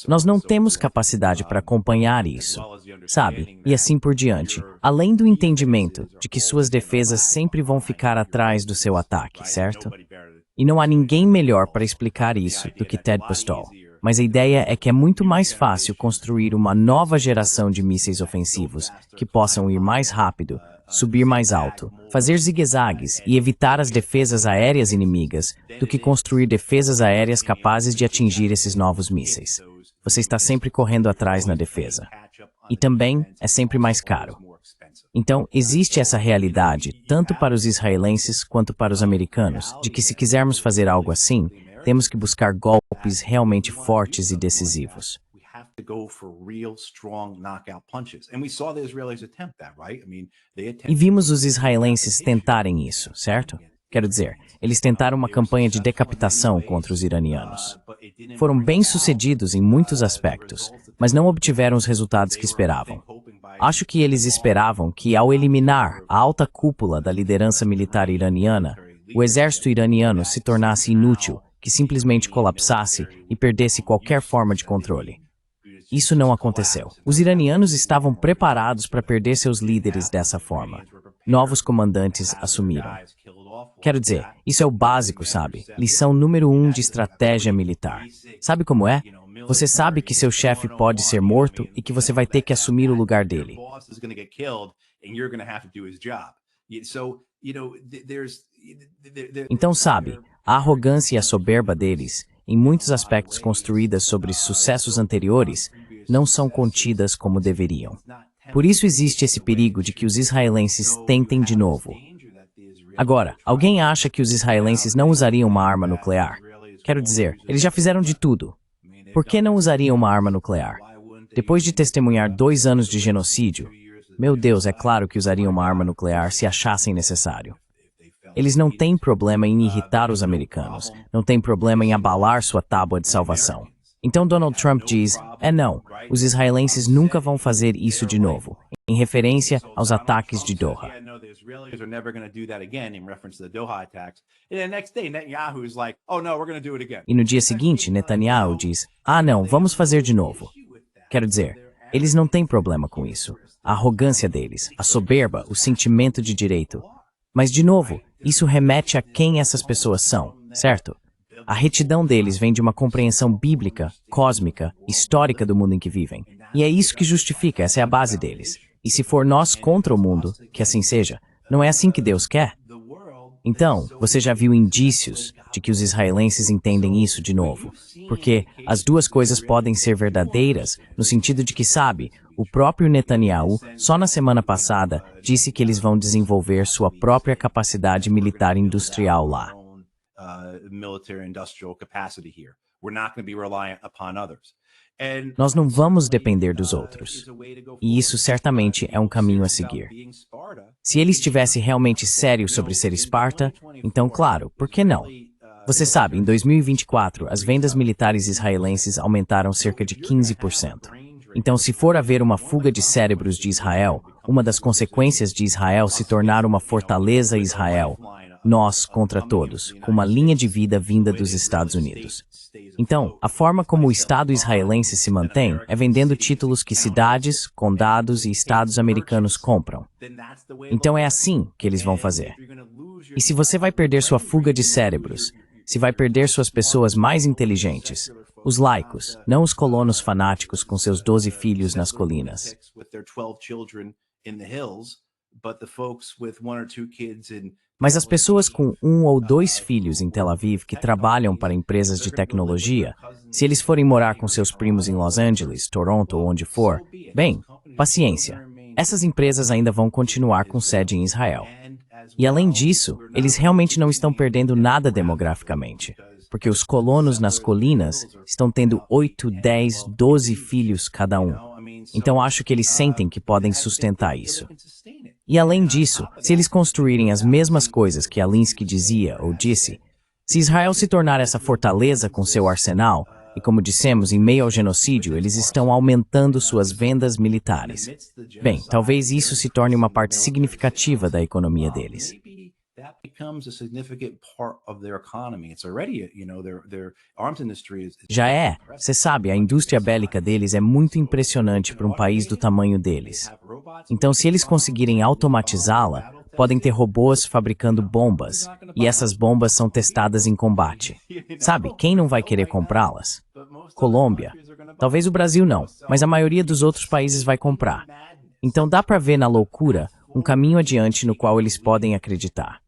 Nós não temos capacidade para acompanhar isso, sabe? E assim por diante, além do entendimento de que suas defesas sempre vão ficar atrás do seu ataque, certo? E não há ninguém melhor para explicar isso do que Ted Postol. Mas a ideia é que é muito mais fácil construir uma nova geração de mísseis ofensivos que possam ir mais rápido, subir mais alto, fazer zigue-zagues e evitar as defesas aéreas inimigas do que construir defesas aéreas capazes de atingir esses novos mísseis. Você está sempre correndo atrás na defesa. E também é sempre mais caro. Então, existe essa realidade, tanto para os israelenses quanto para os americanos, de que se quisermos fazer algo assim, temos que buscar golpes realmente fortes e decisivos. E vimos os israelenses tentarem isso, certo? Quero dizer, eles tentaram uma campanha de decapitação contra os iranianos. Foram bem-sucedidos em muitos aspectos, mas não obtiveram os resultados que esperavam. Acho que eles esperavam que, ao eliminar a alta cúpula da liderança militar iraniana, o exército iraniano se tornasse inútil, que simplesmente colapsasse e perdesse qualquer forma de controle. Isso não aconteceu. Os iranianos estavam preparados para perder seus líderes dessa forma. Novos comandantes assumiram. Quero dizer, isso é o básico, sabe? Lição número 1 de estratégia militar. Sabe como é? Você sabe que seu chefe pode ser morto e que você vai ter que assumir o lugar dele. Então, sabe, a arrogância e a soberba deles, em muitos aspectos construídas sobre sucessos anteriores, não são contidas como deveriam. Por isso existe esse perigo de que os israelenses tentem de novo. Agora, alguém acha que os israelenses não usariam uma arma nuclear? Quero dizer, eles já fizeram de tudo. Por que não usariam uma arma nuclear? Depois de testemunhar 2 anos de genocídio, meu Deus, é claro que usariam uma arma nuclear se achassem necessário. Eles não têm problema em irritar os americanos, não têm problema em abalar sua tábua de salvação. Então Donald Trump diz, não, os israelenses nunca vão fazer isso de novo, em referência aos ataques de Doha. E no dia seguinte, Netanyahu diz, não, vamos fazer de novo. Quero dizer, eles não têm problema com isso. A arrogância deles, a soberba, o sentimento de direito. Mas, de novo, isso remete a quem essas pessoas são, certo? A retidão deles vem de uma compreensão bíblica, cósmica, histórica do mundo em que vivem. E é isso que justifica, essa é a base deles. E se for nós contra o mundo, que assim seja, não é assim que Deus quer? Então, você já viu indícios de que os israelenses entendem isso de novo. Porque as duas coisas podem ser verdadeiras, no sentido de que, sabe, o próprio Netanyahu, só na semana passada, disse que eles vão desenvolver sua própria capacidade militar industrial lá. Nós não vamos depender dos outros. E isso certamente é um caminho a seguir. Se ele estivesse realmente sério sobre ser Esparta, então claro, por que não? Você sabe, em 2024, as vendas militares israelenses aumentaram cerca de 15%. Então, se for haver uma fuga de cérebros de Israel, uma das consequências de Israel se tornar uma fortaleza Israel, nós contra todos, com uma linha de vida vinda dos Estados Unidos. Então, a forma como o Estado israelense se mantém é vendendo títulos que cidades, condados e estados americanos compram. Então é assim que eles vão fazer. E se você vai perder sua fuga de cérebros, se vai perder suas pessoas mais inteligentes, os laicos, não os colonos fanáticos com seus 12 filhos nas colinas. Mas as pessoas com 1 ou 2 filhos em Tel Aviv que trabalham para empresas de tecnologia, se eles forem morar com seus primos em Los Angeles, Toronto ou onde for, bem, paciência. Essas empresas ainda vão continuar com sede em Israel. E além disso, eles realmente não estão perdendo nada demograficamente, porque os colonos nas colinas estão tendo 8, 10, 12 filhos cada um. Então acho que eles sentem que podem sustentar isso. E além disso, se eles construírem as mesmas coisas que Alinsky dizia ou disse, se Israel se tornar essa fortaleza com seu arsenal, e como dissemos, em meio ao genocídio, eles estão aumentando suas vendas militares. Bem, talvez isso se torne uma parte significativa da economia deles. Já é, você sabe, a indústria bélica deles é muito impressionante para um país do tamanho deles. Então, se eles conseguirem automatizá-la, podem ter robôs fabricando bombas, e essas bombas são testadas em combate. Sabe, quem não vai querer comprá-las? Colômbia. Talvez o Brasil não, mas a maioria dos outros países vai comprar. Então dá para ver na loucura um caminho adiante no qual eles podem acreditar.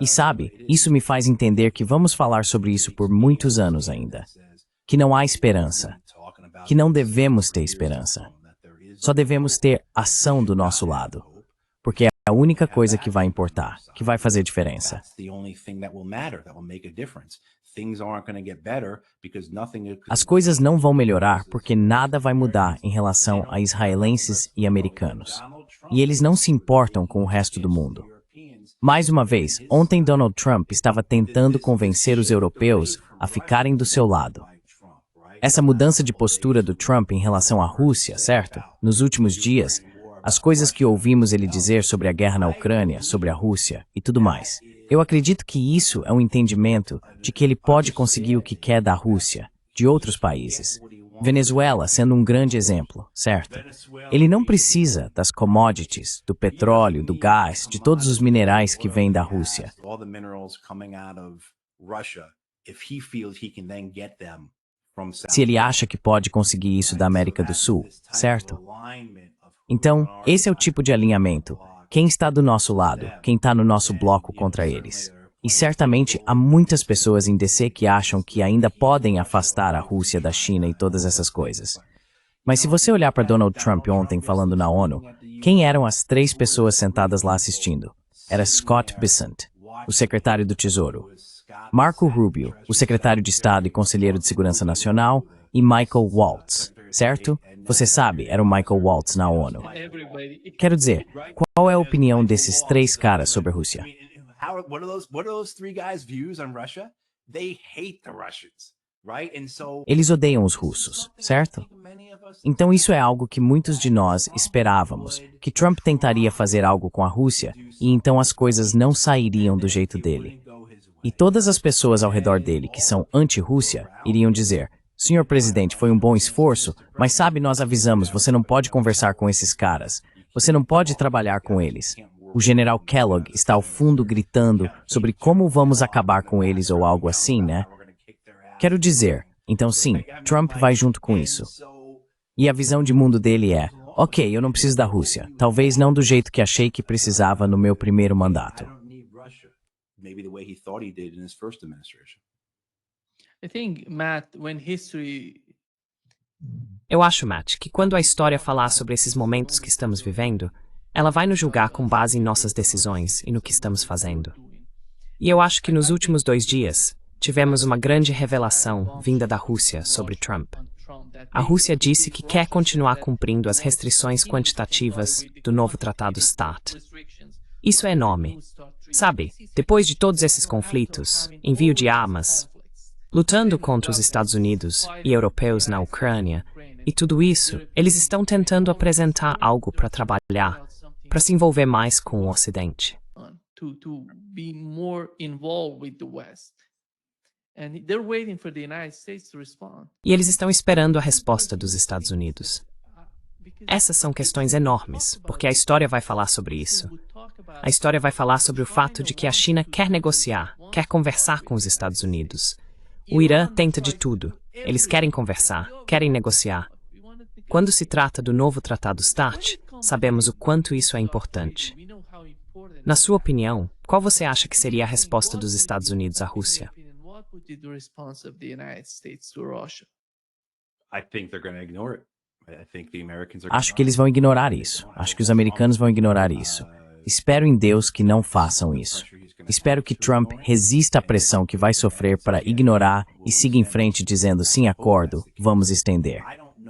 E sabe, isso me faz entender que vamos falar sobre isso por muitos anos ainda. Que não há esperança. Que não devemos ter esperança. Só devemos ter ação do nosso lado. Porque é a única coisa que vai importar, que vai fazer diferença. As coisas não vão melhorar porque nada vai mudar em relação a israelenses e americanos. E eles não se importam com o resto do mundo. Mais uma vez, ontem Donald Trump estava tentando convencer os europeus a ficarem do seu lado. Essa mudança de postura do Trump em relação à Rússia, certo? Nos últimos dias, as coisas que ouvimos ele dizer sobre a guerra na Ucrânia, sobre a Rússia e tudo mais. Eu acredito que isso é um entendimento de que ele pode conseguir o que quer da Rússia, de outros países. Venezuela sendo um grande exemplo, certo? Ele não precisa das commodities, do petróleo, do gás, de todos os minerais que vêm da Rússia. Se ele acha que pode conseguir isso da América do Sul, certo? Então, esse é o tipo de alinhamento. Quem está do nosso lado, quem está no nosso bloco contra eles. E certamente há muitas pessoas em DC que acham que ainda podem afastar a Rússia da China e todas essas coisas. Mas se você olhar para Donald Trump ontem falando na ONU, quem eram as 3 pessoas sentadas lá assistindo? Era Scott Bessent, o secretário do Tesouro, Marco Rubio, o secretário de Estado e conselheiro de Segurança Nacional, e Michael Waltz, certo? Você sabe, era o Michael Waltz na ONU. Quero dizer, qual é a opinião desses 3 caras sobre a Rússia? Eles odeiam os russos, certo? Então isso é algo que muitos de nós esperávamos, que Trump tentaria fazer algo com a Rússia e então as coisas não sairiam do jeito dele. E todas as pessoas ao redor dele que são anti-Rússia iriam dizer: Senhor presidente, foi um bom esforço, mas sabe, nós avisamos, você não pode conversar com esses caras, você não pode trabalhar com eles. O general Kellogg está ao fundo gritando sobre como vamos acabar com eles ou algo assim, né? Quero dizer, então sim, Trump vai junto com isso. E a visão de mundo dele é: ok, eu não preciso da Rússia, talvez não do jeito que achei que precisava no meu primeiro mandato. Eu acho, Matt, que quando a história falar sobre esses momentos que estamos vivendo, ela vai nos julgar com base em nossas decisões e no que estamos fazendo. E eu acho que nos últimos 2 dias, tivemos uma grande revelação vinda da Rússia sobre Trump. A Rússia disse que quer continuar cumprindo as restrições quantitativas do novo Tratado START. Isso é enorme. Sabe, depois de todos esses conflitos, envio de armas, lutando contra os Estados Unidos e europeus na Ucrânia, e tudo isso, eles estão tentando apresentar algo para trabalhar, para se envolver mais com o Ocidente. E eles estão esperando a resposta dos Estados Unidos. Essas são questões enormes, porque a história vai falar sobre isso. A história vai falar sobre o fato de que a China quer negociar, quer conversar com os Estados Unidos. O Irã tenta de tudo. Eles querem conversar, querem negociar. Quando se trata do novo Tratado START, sabemos o quanto isso é importante. Na sua opinião, qual você acha que seria a resposta dos Estados Unidos à Rússia? Acho que eles vão ignorar isso. Acho que os americanos vão ignorar isso. Espero em Deus que não façam isso. Espero que Trump resista à pressão que vai sofrer para ignorar e siga em frente dizendo sim, acordo, vamos estender.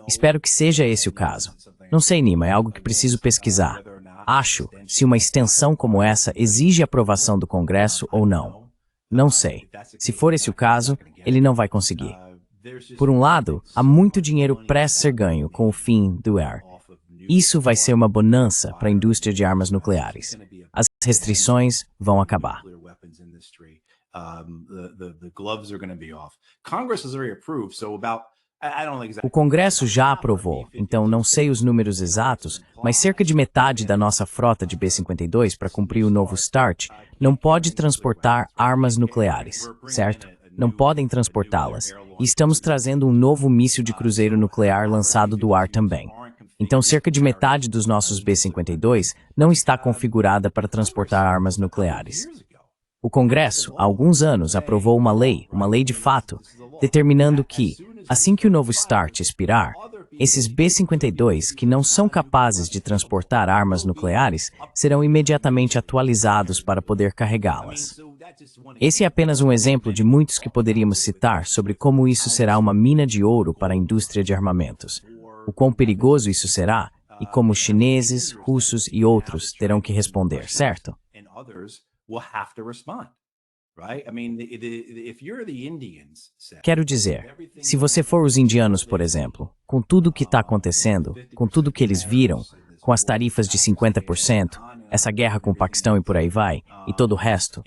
Espero que seja esse o caso. Não sei, Nima, é algo que preciso pesquisar. Acho se uma extensão como essa exige aprovação do Congresso ou não. Não sei. Se for esse o caso, ele não vai conseguir. Por um lado, há muito dinheiro prestes a ser ganho com o fim do ER. Isso vai ser uma bonança para a indústria de armas nucleares. As restrições vão acabar. O Congresso já aprovou, então não sei os números exatos, mas cerca de metade da nossa frota de B-52 para cumprir o novo START não pode transportar armas nucleares, certo? Não podem transportá-las. E estamos trazendo um novo míssil de cruzeiro nuclear lançado do ar também. Então, cerca de metade dos nossos B-52 não está configurada para transportar armas nucleares. O Congresso, há alguns anos, aprovou uma lei de fato, determinando que, assim que o novo START expirar, esses B-52 que não são capazes de transportar armas nucleares serão imediatamente atualizados para poder carregá-las. Esse é apenas um exemplo de muitos que poderíamos citar sobre como isso será uma mina de ouro para a indústria de armamentos, o quão perigoso isso será e como os chineses, russos e outros terão que responder, certo? Quero dizer, se você for os indianos, por exemplo, com tudo o que está acontecendo, com tudo que eles viram, com as tarifas de 50%, essa guerra com o Paquistão e por aí vai, e todo o resto,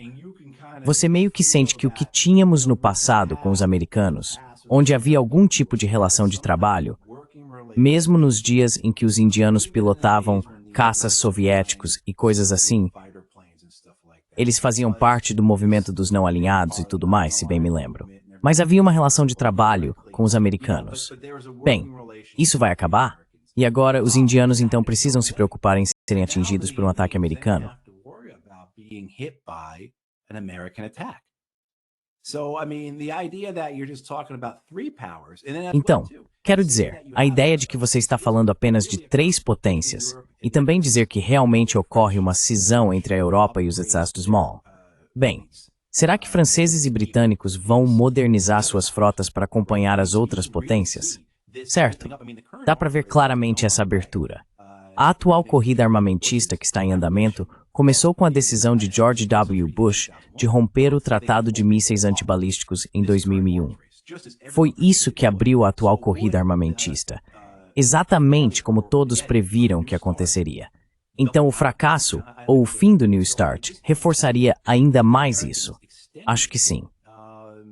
você meio que sente que o que tínhamos no passado com os americanos, onde havia algum tipo de relação de trabalho, mesmo nos dias em que os indianos pilotavam caças soviéticos e coisas assim, eles faziam parte do movimento dos não alinhados e tudo mais, se bem me lembro. Mas havia uma relação de trabalho com os americanos. Bem, isso vai acabar? E agora os indianos então precisam se preocupar em serem atingidos por um ataque americano? Então, quero dizer, a ideia de que você está falando apenas de 3 potências, e também dizer que realmente ocorre uma cisão entre a Europa e os Estados Small. Bem, será que franceses e britânicos vão modernizar suas frotas para acompanhar as outras potências? Certo, dá para ver claramente essa abertura. A atual corrida armamentista que está em andamento começou com a decisão de George W. Bush de romper o Tratado de Mísseis Antibalísticos em 2001. Foi isso que abriu a atual corrida armamentista, exatamente como todos previram que aconteceria. Então o fracasso, ou o fim do New START, reforçaria ainda mais isso. Acho que sim.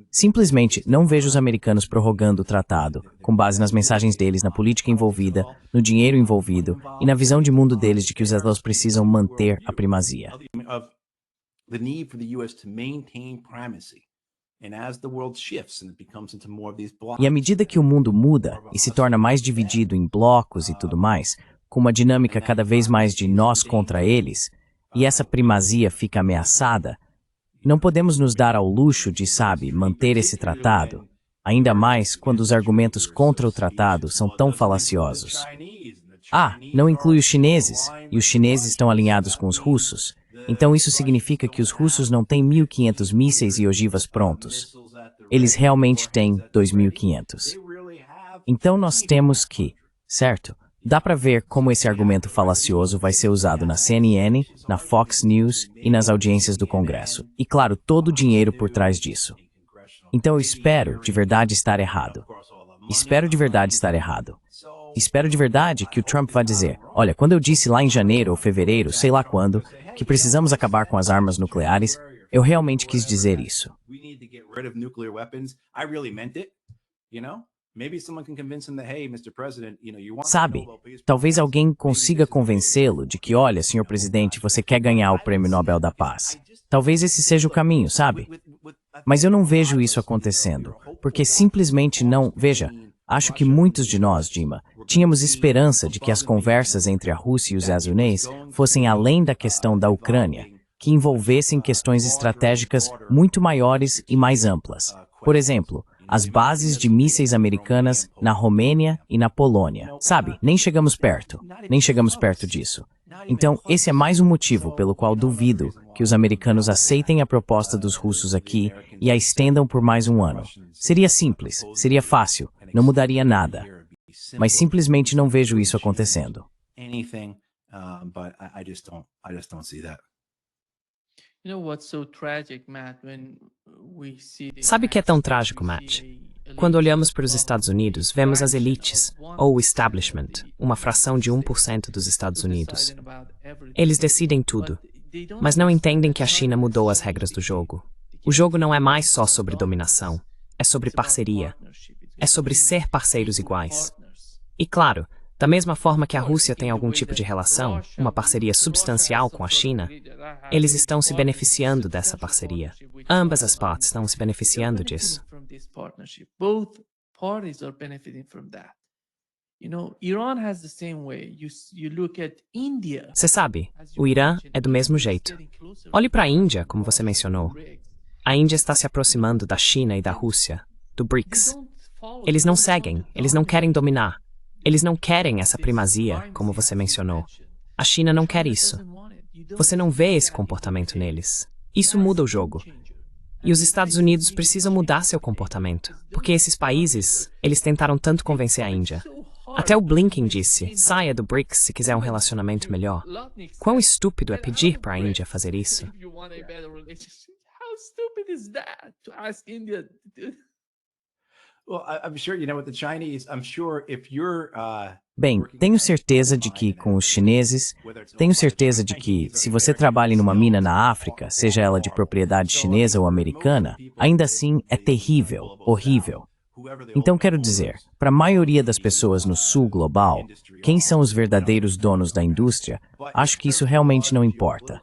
Simplesmente não vejo os americanos prorrogando o tratado, com base nas mensagens deles, na política envolvida, no dinheiro envolvido e na visão de mundo deles de que os Estados precisam manter a primazia. E à medida que o mundo muda e se torna mais dividido em blocos e tudo mais, com uma dinâmica cada vez mais de nós contra eles, e essa primazia fica ameaçada, não podemos nos dar ao luxo de, manter esse tratado, ainda mais quando os argumentos contra o tratado são tão falaciosos. Não inclui os chineses, e os chineses estão alinhados com os russos, então isso significa que os russos não têm 1.500 mísseis e ogivas prontos. Eles realmente têm 2.500. Então nós temos que, certo? Dá para ver como esse argumento falacioso vai ser usado na CNN, na Fox News e nas audiências do Congresso. E claro, todo o dinheiro por trás disso. Então eu espero de verdade estar errado. Espero de verdade estar errado. Espero de verdade que o Trump vá dizer, olha, quando eu disse lá em janeiro ou fevereiro, sei lá quando, que precisamos acabar com as armas nucleares, eu realmente quis dizer isso. Talvez alguém consiga convencê-lo de que, olha, senhor presidente, você quer ganhar o Prêmio Nobel da Paz. Talvez esse seja o caminho, Mas eu não vejo isso acontecendo, porque simplesmente não... Veja, acho que muitos de nós, Dima, tínhamos esperança de que as conversas entre a Rússia e os Estados Unidos fossem além da questão da Ucrânia, que envolvessem questões estratégicas muito maiores e mais amplas. Por exemplo, as bases de mísseis americanas na Romênia e na Polônia. Nem chegamos perto. Nem chegamos perto disso. Então, esse é mais um motivo pelo qual duvido que os americanos aceitem a proposta dos russos aqui e a estendam por mais um ano. Seria simples, seria fácil, não mudaria nada. Mas simplesmente não vejo isso acontecendo. Sabe o que é tão trágico, Matt? Quando olhamos para os Estados Unidos, vemos as elites, ou o establishment, uma fração de 1% dos Estados Unidos. Eles decidem tudo, mas não entendem que a China mudou as regras do jogo. O jogo não é mais só sobre dominação, é sobre parceria, é sobre ser parceiros iguais. E claro, da mesma forma que a Rússia tem algum tipo de relação, uma parceria substancial com a China, eles estão se beneficiando dessa parceria. Ambas as partes estão se beneficiando disso. Você sabe, o Irã é do mesmo jeito. Olhe para a Índia, como você mencionou. A Índia está se aproximando da China e da Rússia, do BRICS. Eles não seguem, eles não querem dominar. Eles não querem essa primazia, como você mencionou. A China não quer isso. Você não vê esse comportamento neles. Isso muda o jogo. E os Estados Unidos precisam mudar seu comportamento, porque esses países, eles tentaram tanto convencer a Índia. Até o Blinken disse, saia do BRICS se quiser um relacionamento melhor. Quão estúpido é pedir para a Índia fazer isso? Bem, tenho certeza de que com os chineses, tenho certeza de que se você trabalha em uma mina na África, seja ela de propriedade chinesa ou americana, ainda assim é terrível, horrível. Então quero dizer, para a maioria das pessoas no sul global, quem são os verdadeiros donos da indústria, acho que isso realmente não importa.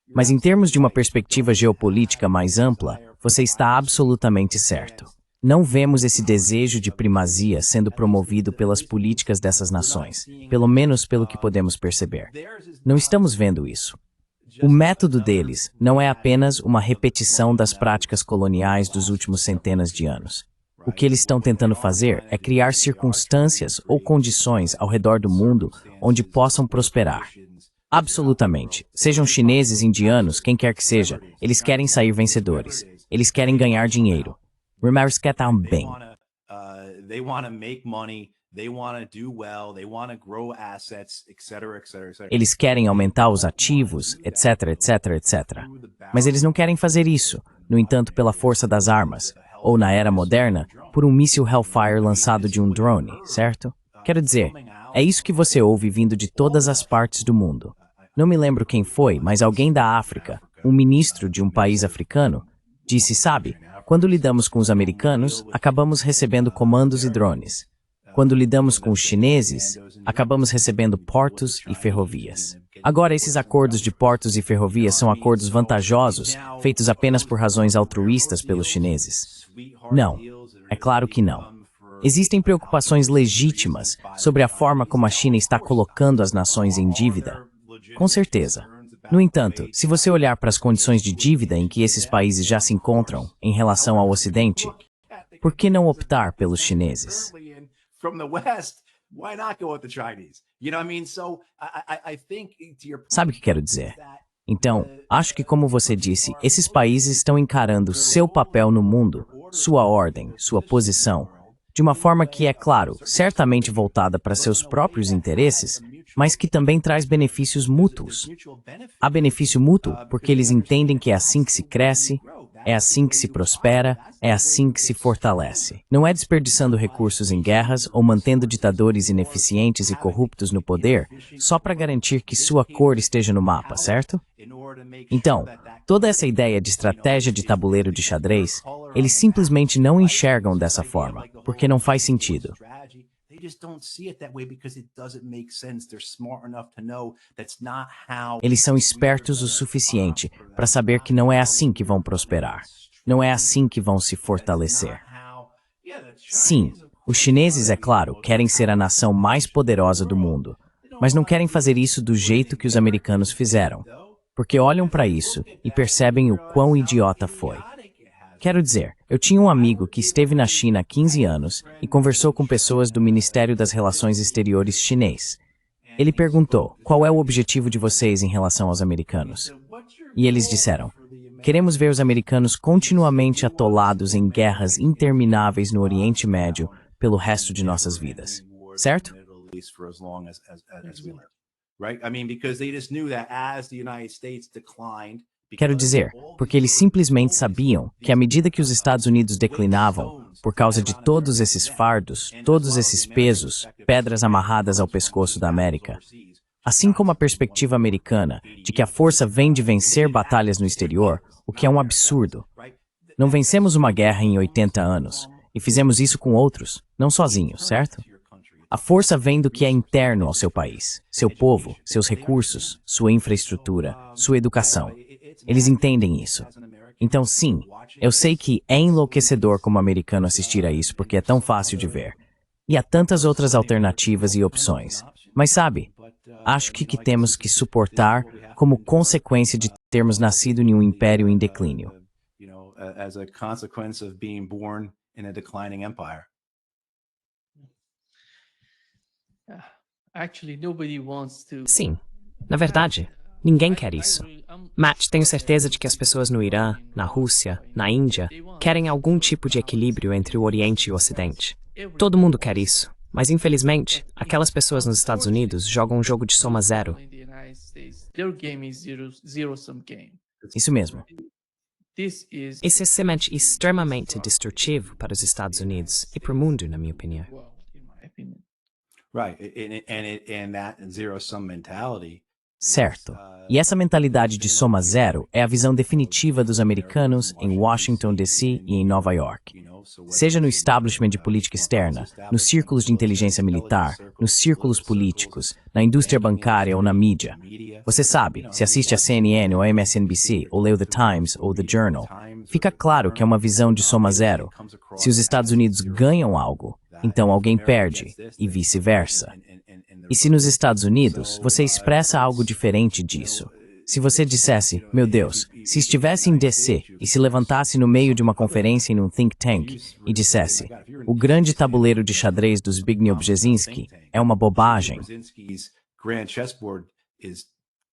Mas em termos de uma perspectiva geopolítica mais ampla, você está absolutamente certo. Não vemos esse desejo de primazia sendo promovido pelas políticas dessas nações, pelo menos pelo que podemos perceber. Não estamos vendo isso. O método deles não é apenas uma repetição das práticas coloniais dos últimos centenas de anos. O que eles estão tentando fazer é criar circunstâncias ou condições ao redor do mundo onde possam prosperar. Absolutamente. Sejam chineses, indianos, quem quer que seja, eles querem sair vencedores. Eles querem ganhar dinheiro. Eles querem bem. Eles querem aumentar os ativos, etc, etc, etc. Mas eles não querem fazer isso, no entanto, pela força das armas, ou na era moderna, por um míssil Hellfire lançado de um drone, certo? Quero dizer, é isso que você ouve vindo de todas as partes do mundo. Não me lembro quem foi, mas alguém da África, um ministro de um país africano, disse, sabe, quando lidamos com os americanos, acabamos recebendo comandos e drones. Quando lidamos com os chineses, acabamos recebendo portos e ferrovias. Agora, esses acordos de portos e ferrovias são acordos vantajosos, feitos apenas por razões altruístas pelos chineses? Não, é claro que não. Existem preocupações legítimas sobre a forma como a China está colocando as nações em dívida. Com certeza. No entanto, se você olhar para as condições de dívida em que esses países já se encontram em relação ao Ocidente, por que não optar pelos chineses? Sabe o que quero dizer? Então, acho que como você disse, esses países estão encarando seu papel no mundo, sua ordem, sua posição, de uma forma que é, claro, certamente voltada para seus próprios interesses, mas que também traz benefícios mútuos. Há benefício mútuo porque eles entendem que é assim que se cresce, é assim que se prospera, é assim que se fortalece. Não é desperdiçando recursos em guerras ou mantendo ditadores ineficientes e corruptos no poder só para garantir que sua cor esteja no mapa, certo? Então, toda essa ideia de estratégia de tabuleiro de xadrez, eles simplesmente não enxergam dessa forma, porque não faz sentido. Eles são espertos o suficiente para saber que não é assim que vão prosperar. Não é assim que vão se fortalecer. Sim, os chineses, é claro, querem ser a nação mais poderosa do mundo, mas não querem fazer isso do jeito que os americanos fizeram, porque olham para isso e percebem o quão idiota foi. Quero dizer, eu tinha um amigo que esteve na China há 15 anos e conversou com pessoas do Ministério das Relações Exteriores chinês. Ele perguntou, qual é o objetivo de vocês em relação aos americanos? E eles disseram, queremos ver os americanos continuamente atolados em guerras intermináveis no Oriente Médio pelo resto de nossas vidas. Certo? Quero dizer, porque eles simplesmente sabiam que à medida que os Estados Unidos declinavam, por causa de todos esses fardos, todos esses pesos, pedras amarradas ao pescoço da América, assim como a perspectiva americana de que a força vem de vencer batalhas no exterior, o que é um absurdo. Não vencemos uma guerra em 80 anos, e fizemos isso com outros, não sozinhos, certo? A força vem do que é interno ao seu país, seu povo, seus recursos, sua infraestrutura, sua educação. Eles entendem isso. Então, sim, eu sei que é enlouquecedor como americano assistir a isso porque é tão fácil de ver. E há tantas outras alternativas e opções. Mas sabe, acho que temos que suportar como consequência de termos nascido em um império em declínio. Sim, na verdade, ninguém quer isso. Matt, tenho certeza de que as pessoas no Irã, na Rússia, na Índia, querem algum tipo de equilíbrio entre o Oriente e o Ocidente. Todo mundo quer isso, mas infelizmente, aquelas pessoas nos Estados Unidos jogam um jogo de soma zero. Isso mesmo. this is Esse é semente extremamente destrutivo para os Estados Unidos e para o mundo, na minha opinião. world, in my opinion. Right. And that zero-sum mentality. Certo. E essa mentalidade de soma zero é a visão definitiva dos americanos em Washington, D.C. e em Nova York. Seja no establishment de política externa, nos círculos de inteligência militar, nos círculos políticos, na indústria bancária ou na mídia. Você sabe, se assiste a CNN ou a MSNBC, ou lê o The Times ou The Journal, fica claro que é uma visão de soma zero. Se os Estados Unidos ganham algo, então alguém perde, e vice-versa. E se nos Estados Unidos você expressa algo diferente disso? Se você dissesse, meu Deus, se estivesse em DC e se levantasse no meio de uma conferência em um think tank e dissesse, o grande tabuleiro de xadrez do Zbigniew Brzezinski é uma bobagem. Brzezinski's grand chessboard is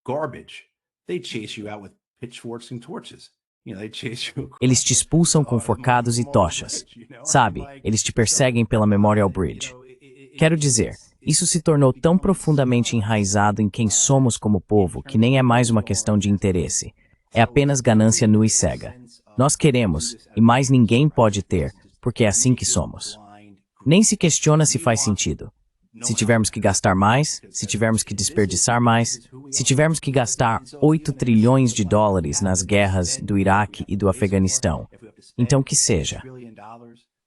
garbage. They chase you out with pitchforks and torches. They chase you. Eles te expulsam com forcados e tochas. Sabe, eles te perseguem pela Memorial Bridge. Quero dizer, isso se tornou tão profundamente enraizado em quem somos como povo que nem é mais uma questão de interesse. É apenas ganância nua e cega. Nós queremos, e mais ninguém pode ter, porque é assim que somos. Nem se questiona se faz sentido. Se tivermos que gastar mais, se tivermos que desperdiçar mais, se tivermos que gastar 8 trilhões de dólares nas guerras do Iraque e do Afeganistão, então que seja.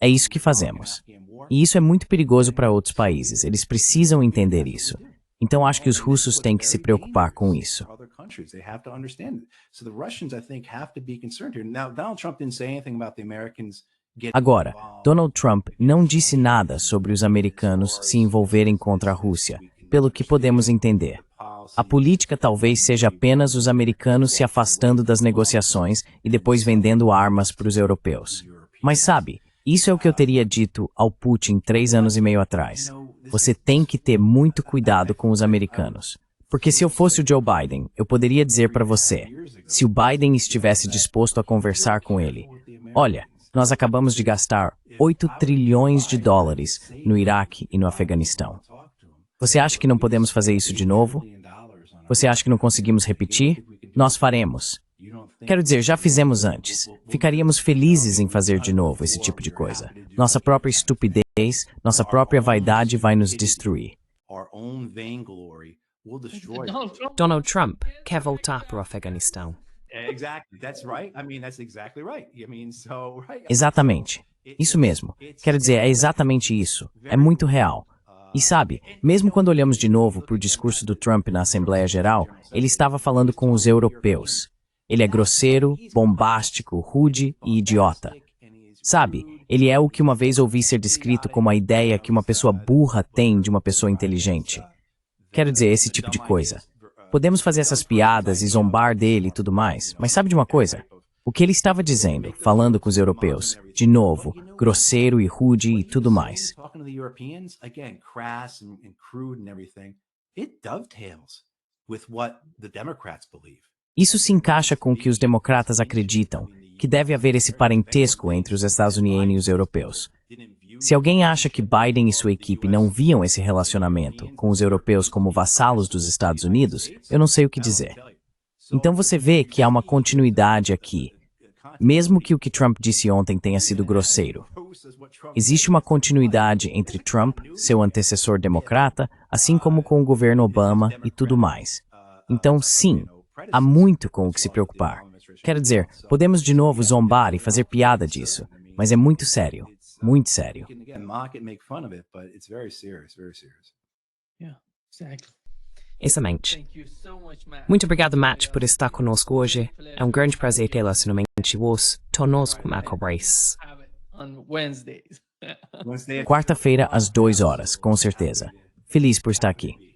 É isso que fazemos. E isso é muito perigoso para outros países. Eles precisam entender isso. Então acho que os russos têm que se preocupar com isso. Agora, Donald Trump não disse nada sobre os americanos se envolverem contra a Rússia, pelo que podemos entender. A política talvez seja apenas os americanos se afastando das negociações e depois vendendo armas para os europeus. Mas sabe, isso é o que eu teria dito ao Putin 3 anos e meio atrás. Você tem que ter muito cuidado com os americanos. Porque se eu fosse o Joe Biden, eu poderia dizer para você, se o Biden estivesse disposto a conversar com ele, olha, nós acabamos de gastar 8 trilhões de dólares no Iraque e no Afeganistão. Você acha que não podemos fazer isso de novo? Você acha que não conseguimos repetir? Nós faremos. Quero dizer, já fizemos antes. Ficaríamos felizes em fazer de novo esse tipo de coisa. Nossa própria estupidez, nossa própria vaidade vai nos destruir. Donald Trump quer voltar para o Afeganistão. Exatamente. Isso mesmo. Quero dizer, é exatamente isso. É muito real. E sabe, mesmo quando olhamos de novo para o discurso do Trump na Assembleia Geral, ele estava falando com os europeus. Ele é grosseiro, bombástico, rude e idiota. Sabe, ele é o que uma vez ouvi ser descrito como a ideia que uma pessoa burra tem de uma pessoa inteligente. Quero dizer, esse tipo de coisa. Podemos fazer essas piadas e zombar dele e tudo mais, mas sabe de uma coisa? O que ele estava dizendo, falando com os europeus, de novo, grosseiro e rude e tudo mais. Isso se encaixa com o que os democratas acreditam, que deve haver esse parentesco entre os estadunidenses e os europeus. Se alguém acha que Biden e sua equipe não viam esse relacionamento com os europeus como vassalos dos Estados Unidos, eu não sei o que dizer. Então você vê que há uma continuidade aqui, mesmo que o que Trump disse ontem tenha sido grosseiro. Existe uma continuidade entre Trump, seu antecessor democrata, assim como com o governo Obama e tudo mais. Então, sim, há muito com o que se preocupar. Quero dizer, podemos de novo zombar e fazer piada disso, mas é muito sério, muito sério. Yeah, exactly. Excelente. Thank you so much, Matt. Muito obrigado, Matt, por estar conosco hoje. É um grande prazer tê-lo no Mente Voz. Conosco, Michael Bryce. Have it on Wednesdays. Quarta-feira às 2 horas, com certeza. Feliz por estar aqui.